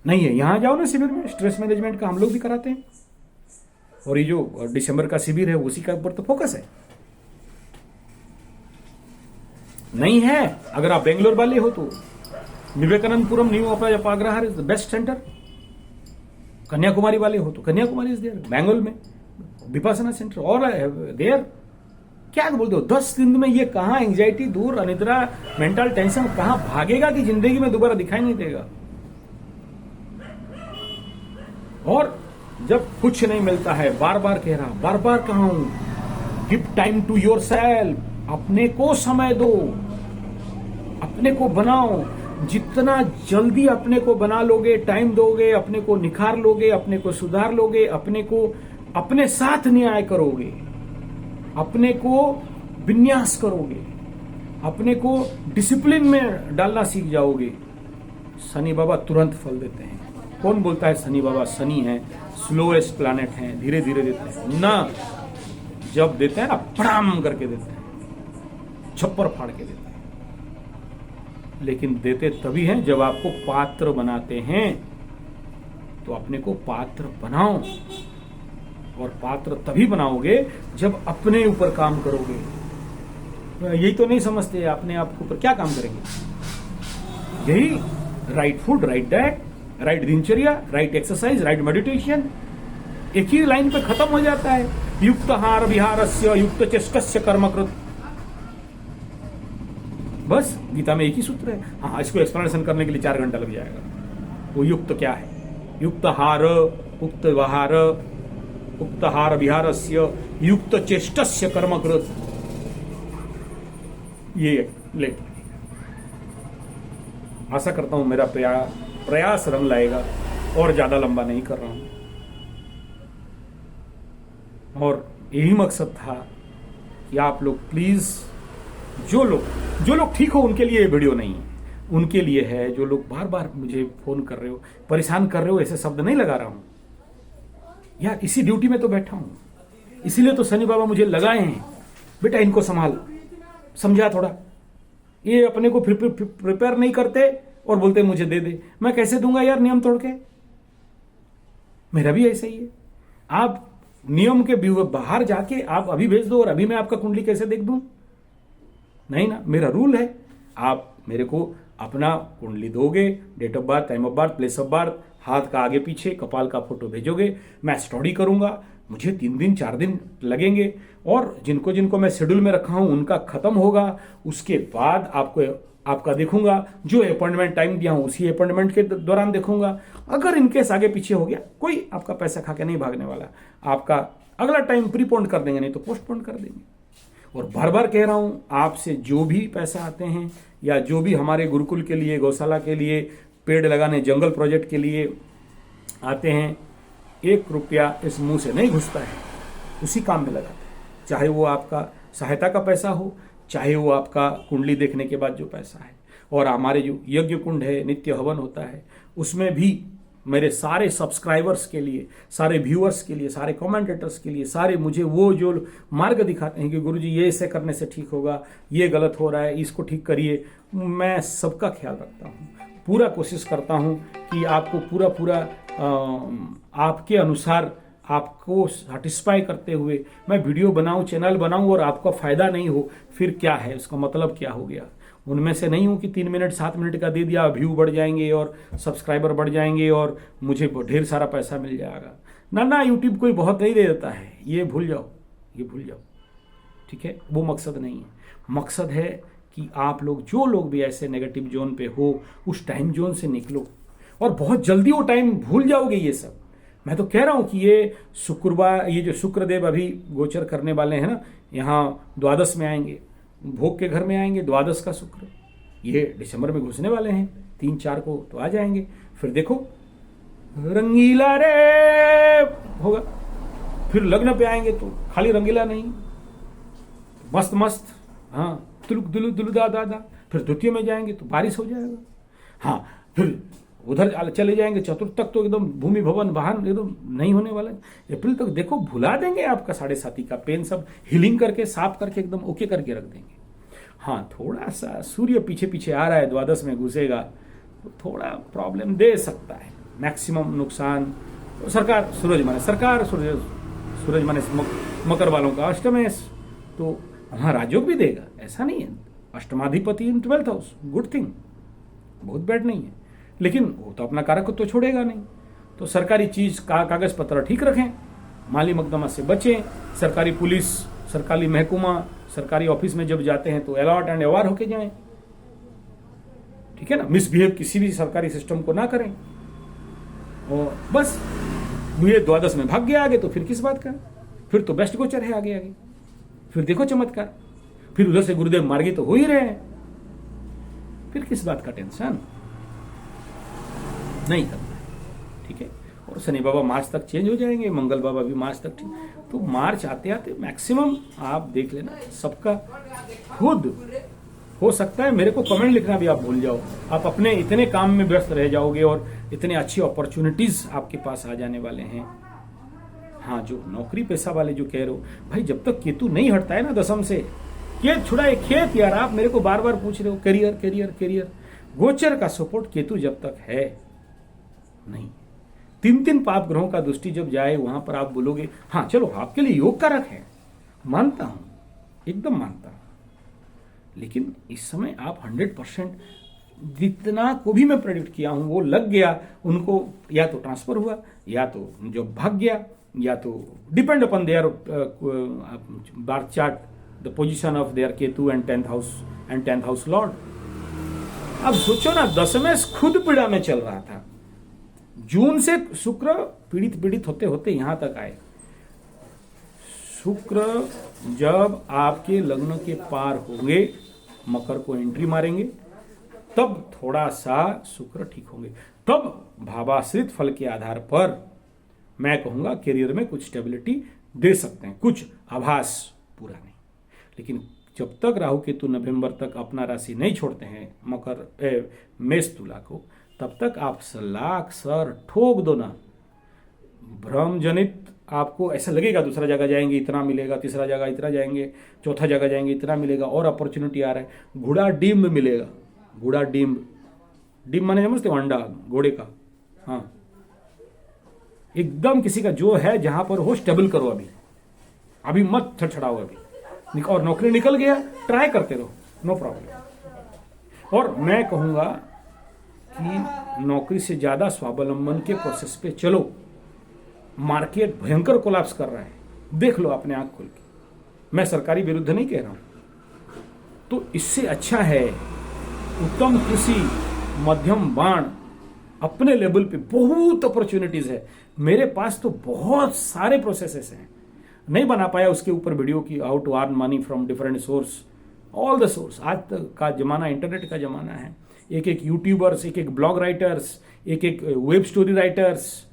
Speaker 1: नहीं है, यहां जाओ ना शिविर में, स्ट्रेस मैनेजमेंट का हम लोग भी कराते हैं, और ये जो दिसंबर का शिविर है उसी का ऊपर तो फोकस है। नहीं है, अगर आप बेंगलोर वाले हो तो विवेकानंदपुरम न्यू अपाग्रहार is the best centre. Kanyakumari वाले हो तो कन्याकुमारी इज देयर, बैंगलोर में विपासना सेंटर और देयर। क्या बोलते हो, 10 दिन में ये कहां एंजाइटी दूर, अनिद्रा, मेंटल टेंशन कहां भागेगा कि जिंदगी में दोबारा दिखाई नहीं देगा। और जब कुछ नहीं मिलता है, बार बार कह रहा, बार बार कहा हूं, give time to yourself, अपने को समय दो, अपने को बनाओ। जितना जल्दी अपने को बना लोगे, टाइम दोगे, अपने को निखार लोगे, अपने को सुधार लोगे, अपने को अपने साथ न्याय करोगे, अपने को विन्यास करोगे, अपने को डिसिप्लिन में डालना सीख जाओगे, शनि बाबा तुरंत फल देते हैं। कौन बोलता है शनि बाबा, शनि है, स्लोएस्ट प्लैनेट है, धीरे धीरे देते हैं ना, जब देते हैं ना पड़ाम करके देते हैं, छप्पर फाड़ के देते हैं। लेकिन देते तभी हैं जब आपको पात्र बनाते हैं। तो अपने को पात्र बनाओ, और पात्र तभी बनाओगे जब अपने ऊपर काम करोगे। यही तो नहीं समझते अपने आप को, पर क्या काम करेंगे? यही right food, right diet, right दिनचर्या, राइट एक्सरसाइज, राइट मेडिटेशन, एक ही लाइन पे खत्म हो जाता है। युक्त हार विहारस्य युक्त चेष्टस्य कर्मकृत, बस गीता में एक ही सूत्र है। हाँ, इसको एक्सप्लेनेशन करने के लिए 4 घंटा लग जाएगा। वो युक्त क्या है? युक्त हार, उक्त वहार, उक्त हार विहारस्य युक्त चेष्टस्य कर्मकृत, ये ले। आशा करता हूं मेरा प्रयास रंग लाएगा, और ज्यादा लंबा नहीं कर रहा हूं। और यही मकसद था कि आप लोग प्लीज, जो लोग ठीक हो उनके लिए ये वीडियो नहीं है, उनके लिए है। जो लोग बार बार मुझे फोन कर रहे हो, परेशान कर रहे हो, ऐसे शब्द नहीं लगा रहा हूं यार, इसी ड्यूटी में तो बैठा हूं, इसीलिए तो शनि बाबा मुझे लगाए हैं, बेटा इनको संभाल, समझा थोड़ा। ये अपने को प्रिपेयर नहीं करते और बोलते मुझे दे दे। मैं कैसे दूंगा यार नियम तोड़ के? मेरा भी ऐसा ही है। आप नियम के बाहर जाके आप अभी भेज दो और अभी मैं आपका कुंडली कैसे देख दूं? नहीं ना, मेरा रूल है। आप मेरे को अपना कुंडली दोगे, date of birth, time of birth, place of birth, हाथ का आगे पीछे, कपाल का फोटो भेजोगे, मैं स्टडी करूंगा। मुझे 3 दिन 4 दिन लगेंगे, और जिनको जिनको मैं शेड्यूल में रखा हूं उनका खत्म होगा, उसके बाद आपका देखूंगा। जो अपॉइंटमेंट टाइम दिया हूं उसी अपॉइंटमेंट के दौरान देखूंगा। अगर इनकेस आगे पीछे हो गया, कोई आपका पैसा खा के नहीं भागने वाला। आपका अगला टाइम प्रीपोन कर देंगे, नहीं तो पोस्टपोन कर देंगे। और बार बार कह रहा हूं, आपसे जो भी पैसा आते हैं या जो भी हमारे गुरुकुल के लिए, गौशाला के लिए, पेड़ लगाने, जंगल प्रोजेक्ट के लिए आते हैं, 1 रुपया इस मुंह से नहीं घुसता है, उसी काम में लगाते हैं। चाहे वो आपका सहायता का पैसा हो, चाहे वो आपका कुंडली देखने के बाद जो पैसा है। और हमारे जो यज्ञ कुंड है, नित्य हवन होता है, उसमें भी मेरे सारे सब्सक्राइबर्स के लिए, सारे व्यूअर्स के लिए, सारे कमेंटेटर्स के लिए, सारे मुझे वो जो मार्ग दिखाते हैं कि गुरुजी ये ऐसे करने से ठीक होगा, ये गलत हो रहा है, इसको ठीक करिए, मैं सबका ख्याल रखता हूँ। पूरा कोशिश करता हूँ कि आपको पूरा आपके अनुसार, आपको सेटिस्फाई करते हुए मैं वीडियो बनाऊं, चैनल बनाऊं, और आपका फायदा नहीं हो, फिर क्या है, उसका मतलब क्या हो गया? उनमें से नहीं हूं कि 3 मिनट 7 मिनट का दे दिया, व्यू बढ़ जाएंगे और सब्सक्राइबर बढ़ जाएंगे और मुझे ढेर सारा पैसा मिल जाएगा। ना, यूट्यूब कोई बहुत नहीं दे देता है, ये भूल जाओ, ये भूल जाओ, ठीक है? वो मकसद नहीं है। मकसद है कि आप लोग, जो लोग भी ऐसे नेगेटिव जोन पे हो, उस टाइम जोन से निकलो, और बहुत जल्दी वो टाइम भूल जाओगे। ये सब मैं तो कह रहा हूं कि ये शुक्रवार, ये जो शुक्रदेव अभी गोचर करने वाले हैं ना, यहाँ द्वादश में आएंगे, भोग के घर में आएंगे, द्वादश का शुक्र, ये दिसंबर में घुसने वाले हैं, 3-4 को तो आ जाएंगे। फिर देखो रंगीला रे होगा, फिर लग्न पे आएंगे तो खाली रंगीला नहीं, मस्त मस्त, हाँ, तुलुक दुलु दुलु दा दा दा। फिर द्वितीय में जाएंगे तो बारिश हो जाएगा, हाँ, फिर उधर चले जाएंगे चतुर्थ तक तो एकदम भूमि भवन वाहन एकदम नहीं होने वाला। अप्रैल तक देखो भुला देंगे आपका 7.5 का पेन, सब हीलिंग करके साफ करके एकदम ओके करके रख देंगे। हाँ, थोड़ा सा सूर्य पीछे पीछे आ रहा है, द्वादश में घुसेगा तो थोड़ा प्रॉब्लम दे सकता है, मैक्सिमम नुकसान तो सरकार, सूरज माने सरकार, सूरज माने मकर वालों का अष्टमेश, तो वहाँ राजयोग भी देगा, ऐसा नहीं है। अष्टमाधिपति इन 12th हाउस, गुड थिंग, बहुत बैड नहीं है, लेकिन वो तो अपना कारक तो छोड़ेगा नहीं। तो सरकारी चीज का कागज पत्र ठीक रखें, माली मुकदमा से बचें, सरकारी पुलिस, सरकारी महकमा, सरकारी ऑफिस में जब जाते हैं तो अलर्ट एंड अवेयर होके जाएं, ठीक है ना? मिसबिहेव किसी भी सरकारी सिस्टम को ना करें। और बस ये द्वादश में भाग गया आगे तो फिर किस बात का? फिर तो बेस्ट गोचर है आगे आगे, फिर देखो चमत्कार, फिर उधर से गुरुदेव मार्गी तो हो ही रहे हैं, फिर किस बात का टेंशन? नहीं करना है, ठीक है? और शनि बाबा मार्च तक चेंज हो जाएंगे, मंगल बाबा भी मार्च तक, तो मार्च आते आते मैक्सिमम आप देख लेना, सबका खुद हो सकता है मेरे को कमेंट लिखना भी आप भूल जाओ, आप अपने इतने काम में व्यस्त रह जाओगे और इतने अच्छी अपॉर्चुनिटीज आपके पास आ जाने वाले हैं। हाँ, जो नौकरी पेशा वाले जो कह रहे हो, भाई जब तक केतु नहीं हटता है ना दशम से, खेत छुड़ाए खेत यार, आप मेरे को बार बार पूछ रहे हो करियर करियर करियर, गोचर का सपोर्ट केतु जब तक है नहीं, 3 पाप ग्रहों का दृष्टि जब जाए वहां पर आप बोलोगे हाँ चलो आपके लिए योग कारक है, मानता हूं, एकदम मानता हूं, लेकिन इस समय आप 100% जितना को भी मैं प्रेडिक्ट किया हूं वो लग गया, उनको या तो ट्रांसफर हुआ, या तो जो भाग गया, या तो depend upon their birth chart the position of their Ketu and 10th house lord. अब सोचो ना, दशमें खुद पीड़ा में चल रहा था, जून से शुक्र पीड़ित होते होते यहां तक आए। शुक्र जब आपके लग्न के पार होंगे, मकर को एंट्री मारेंगे, तब थोड़ा सा शुक्र ठीक होंगे, तब भावाश्रित फल के आधार पर मैं कहूंगा करियर में कुछ स्टेबिलिटी दे सकते हैं, कुछ आभास, पूरा नहीं। लेकिन जब तक राहु केतु नवंबर तक अपना राशि नहीं छोड़ते हैं मेष तुला को, तब तक आप सलाख सर ठोक दो ना, भ्रम जनित आपको ऐसा लगेगा दूसरा जगह जाएंगे इतना मिलेगा, तीसरा जगह इतना जाएंगे, चौथा जगह जाएंगे इतना मिलेगा, और अपॉर्चुनिटी आ रहा है, घोड़ा डिम्ब मिलेगा, घोड़ा डिम्ब माने समझते हो, अंडा घोड़े का, हाँ, एकदम किसी का जो है जहां पर हो स्टेबल करो, अभी मत छड़छड़ाओ अभी, और नौकरी निकल गया ट्राई करते रहो, नो प्रॉब्लम। और मैं कहूंगा कि नौकरी से ज्यादा स्वावलंबन के प्रोसेस पे चलो, मार्केट भयंकर कोलैप्स कर रहा है, देख लो अपने आंख खोल के, मैं सरकारी विरुद्ध नहीं कह रहा हूं। तो इससे अच्छा है उत्तम कृषि, मध्यम बाण, अपने लेवल पे बहुत अपॉर्चुनिटीज है। मेरे पास तो बहुत सारे प्रोसेसेस हैं, नहीं बना पाया उसके ऊपर वीडियो की, how to earn money from different source, all the source. आज तक का जमाना इंटरनेट का जमाना है, एक यूट्यूबर्स, एक ब्लॉग राइटर्स, एक वेब स्टोरी राइटर्स,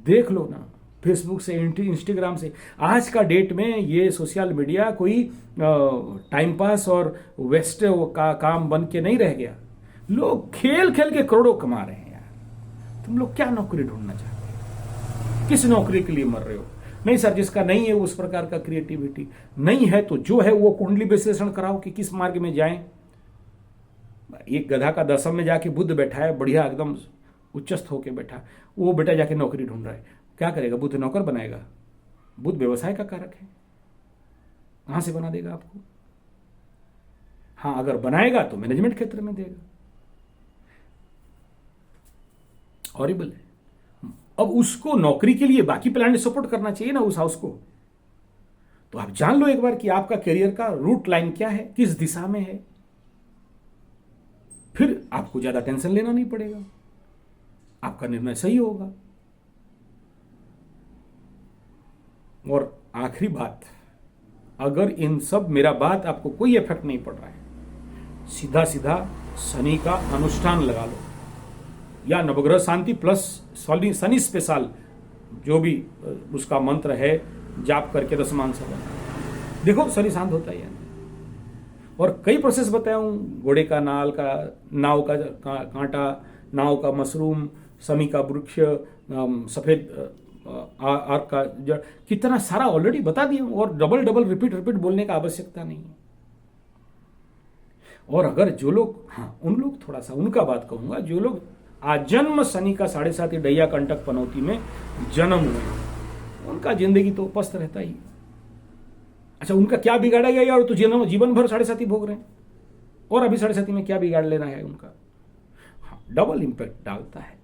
Speaker 1: देख लो ना, फेसबुक से, इंस्टाग्राम से। आज का डेट में ये सोशल मीडिया कोई टाइम पास और वेस्ट का काम बन के नहीं रह गया, लोग खेल खेल के करोड़ों कमा रहे हैं यार। तुम लोग क्या नौकरी ढूंढना चाहते हो, किस नौकरी के लिए मर रहे हो? नहीं सर, जिसका नहीं है उस प्रकार का क्रिएटिविटी नहीं है, तो जो है वो कुंडली विश्लेषण कराओ कि किस मार्ग में जाएं। एक गधा का दशम में जाके बुद्ध बैठा है, बढ़िया एकदम उच्चस्थ होके बैठा, वो बेटा जाके नौकरी ढूंढ रहा है, क्या करेगा? बुद्ध नौकर बनाएगा? बुद्ध व्यवसाय का कारक है, कहां से बना देगा आपको? हाँ, अगर बनाएगा तो मैनेजमेंट क्षेत्र में देगा। हॉरिबल है। अब उसको नौकरी के लिए बाकी प्लान सपोर्ट करना चाहिए ना उस हाउस को। तो आप जान लो एक बार कि आपका करियर का रूट लाइन क्या है, किस दिशा में है, फिर आपको ज्यादा टेंशन लेना नहीं पड़ेगा, आपका निर्णय सही होगा। और आखिरी बात, अगर इन सब मेरा बात आपको कोई इफेक्ट नहीं पड़ रहा है, सीधा सीधा शनि का अनुष्ठान लगा लो, या नवग्रह शांति प्लस शनि स्पेशल जो भी उसका मंत्र है जाप करके दशमान सवन, देखो शनि शांत होता है। और कई प्रोसेस बताया हूं, घोड़े का नाल का, नाव का कांटा, नाव का मशरूम, समी का वृक्ष, सफेद आर्क का जड़, कितना सारा ऑलरेडी बता दिया। और डबल डबल रिपीट बोलने का आवश्यकता नहीं है। और अगर जो लोग, हाँ उन लोग, थोड़ा सा उनका बात कहूंगा, जो लोग आजन्म शनि का 7.5 डैया कंटक पनौती में जन्म हुए, उनका जिंदगी तो पस्त रहता ही। अच्छा, उनका क्या बिगाड़ा गया? और तो जीवन भर 7.5 भोग रहे हैं, और अभी 7.5 में क्या बिगाड़ लेना है उनका? हाँ, डबल इंपैक्ट डालता है।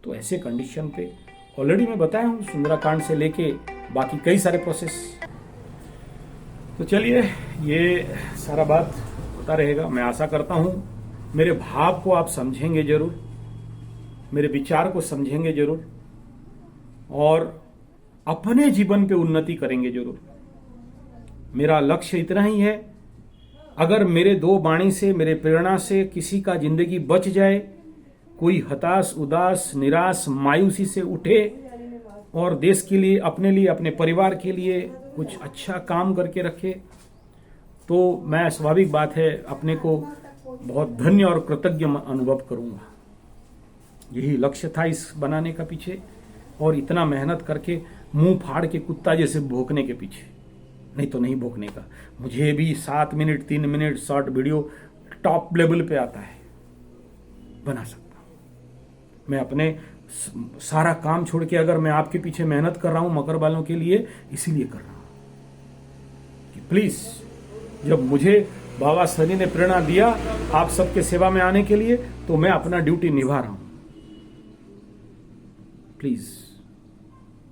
Speaker 1: तो ऐसे कंडीशन पे ऑलरेडी मैं बताया हूं, सुंदराकांड से लेके बाकी कई सारे प्रोसेस। तो चलिए, ये सारा बात होता रहेगा। मैं आशा करता हूं मेरे भाव को आप समझेंगे जरूर, मेरे विचार को समझेंगे जरूर, और अपने जीवन पे उन्नति करेंगे जरूर। मेरा लक्ष्य इतना ही है, अगर मेरे 2 वाणी से, मेरे प्रेरणा से किसी का जिंदगी बच जाए, कोई हताश, उदास, निराश, मायूसी से उठे और देश के लिए, अपने परिवार के लिए कुछ अच्छा काम करके रखे, तो मैं, स्वाभाविक बात है, अपने को बहुत धन्य और कृतज्ञ अनुभव करूंगा। यही लक्ष्य था इस बनाने का पीछे, और इतना मेहनत करके मुंह फाड़ के कुत्ता जैसे भौंकने के पीछे, नहीं तो नहीं भौंकने का। मुझे भी 7 minute 3 minute short video top level पे आता है, बना सकता हूं। मैं अपने सारा काम छोड़ के अगर मैं आपके पीछे मेहनत कर रहा हूं मकर वालों के लिए, इसीलिए कर रहा हूं कि प्लीज, जब मुझे बाबा शनि ने प्रेरणा दिया आप सबके सेवा में आने के लिए, तो मैं अपना ड्यूटी निभा रहा हूं। प्लीज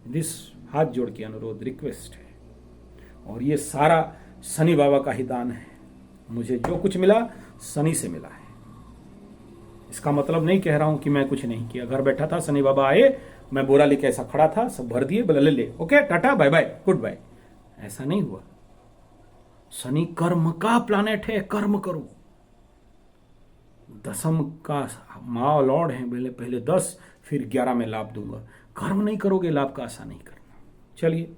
Speaker 1: दिस हाथ जोड़ के अनुरोध, रिक्वेस्ट है। और ये सारा शनि बाबा का ही दान है। मुझे जो कुछ मिला शनि से मिला है। इसका मतलब नहीं कह रहा हूं कि मैं कुछ नहीं किया। घर बैठा था, शनि बाबा आए, मैं बोरा लेके ऐसा खड़ा था, सब भर दिए, बोला ले ले, okay tata bye bye goodbye. ऐसा नहीं हुआ। शनि कर्म का प्लैनेट है, कर्म करो। दसम का माँ लॉर्ड है, पहले 10 फिर 11 में लाभ दूंगा। कर्म नहीं करोगे, लाभ का आशा नहीं करना। चलिए,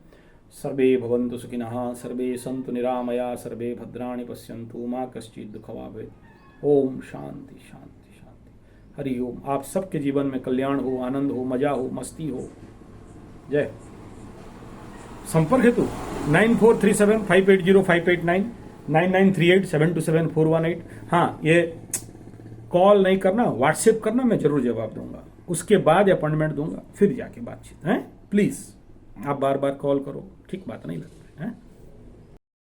Speaker 1: सर्वे भवन्तु सुखिनः, सर्वे सन्तु निरामया, सर्वे भद्राणि पश्यन्तु, मा कश्चित् दुःखभाग् भवेत्। ओम शांति शांति शांति, हरि ओम। आप सबके जीवन में कल्याण हो, आनंद हो, मजा हो, मस्ती हो। जय। संपर्क हेतु 9437580589, 9938727418। हाँ, ये कॉल नहीं करना, व्हाट्सएप करना, मैं जरूर जवाब दूंगा। उसके बाद अपॉइंटमेंट दूंगा, फिर जाके बातचीत है। प्लीज आप बार बार कॉल करो, ठीक बात नहीं लगता है।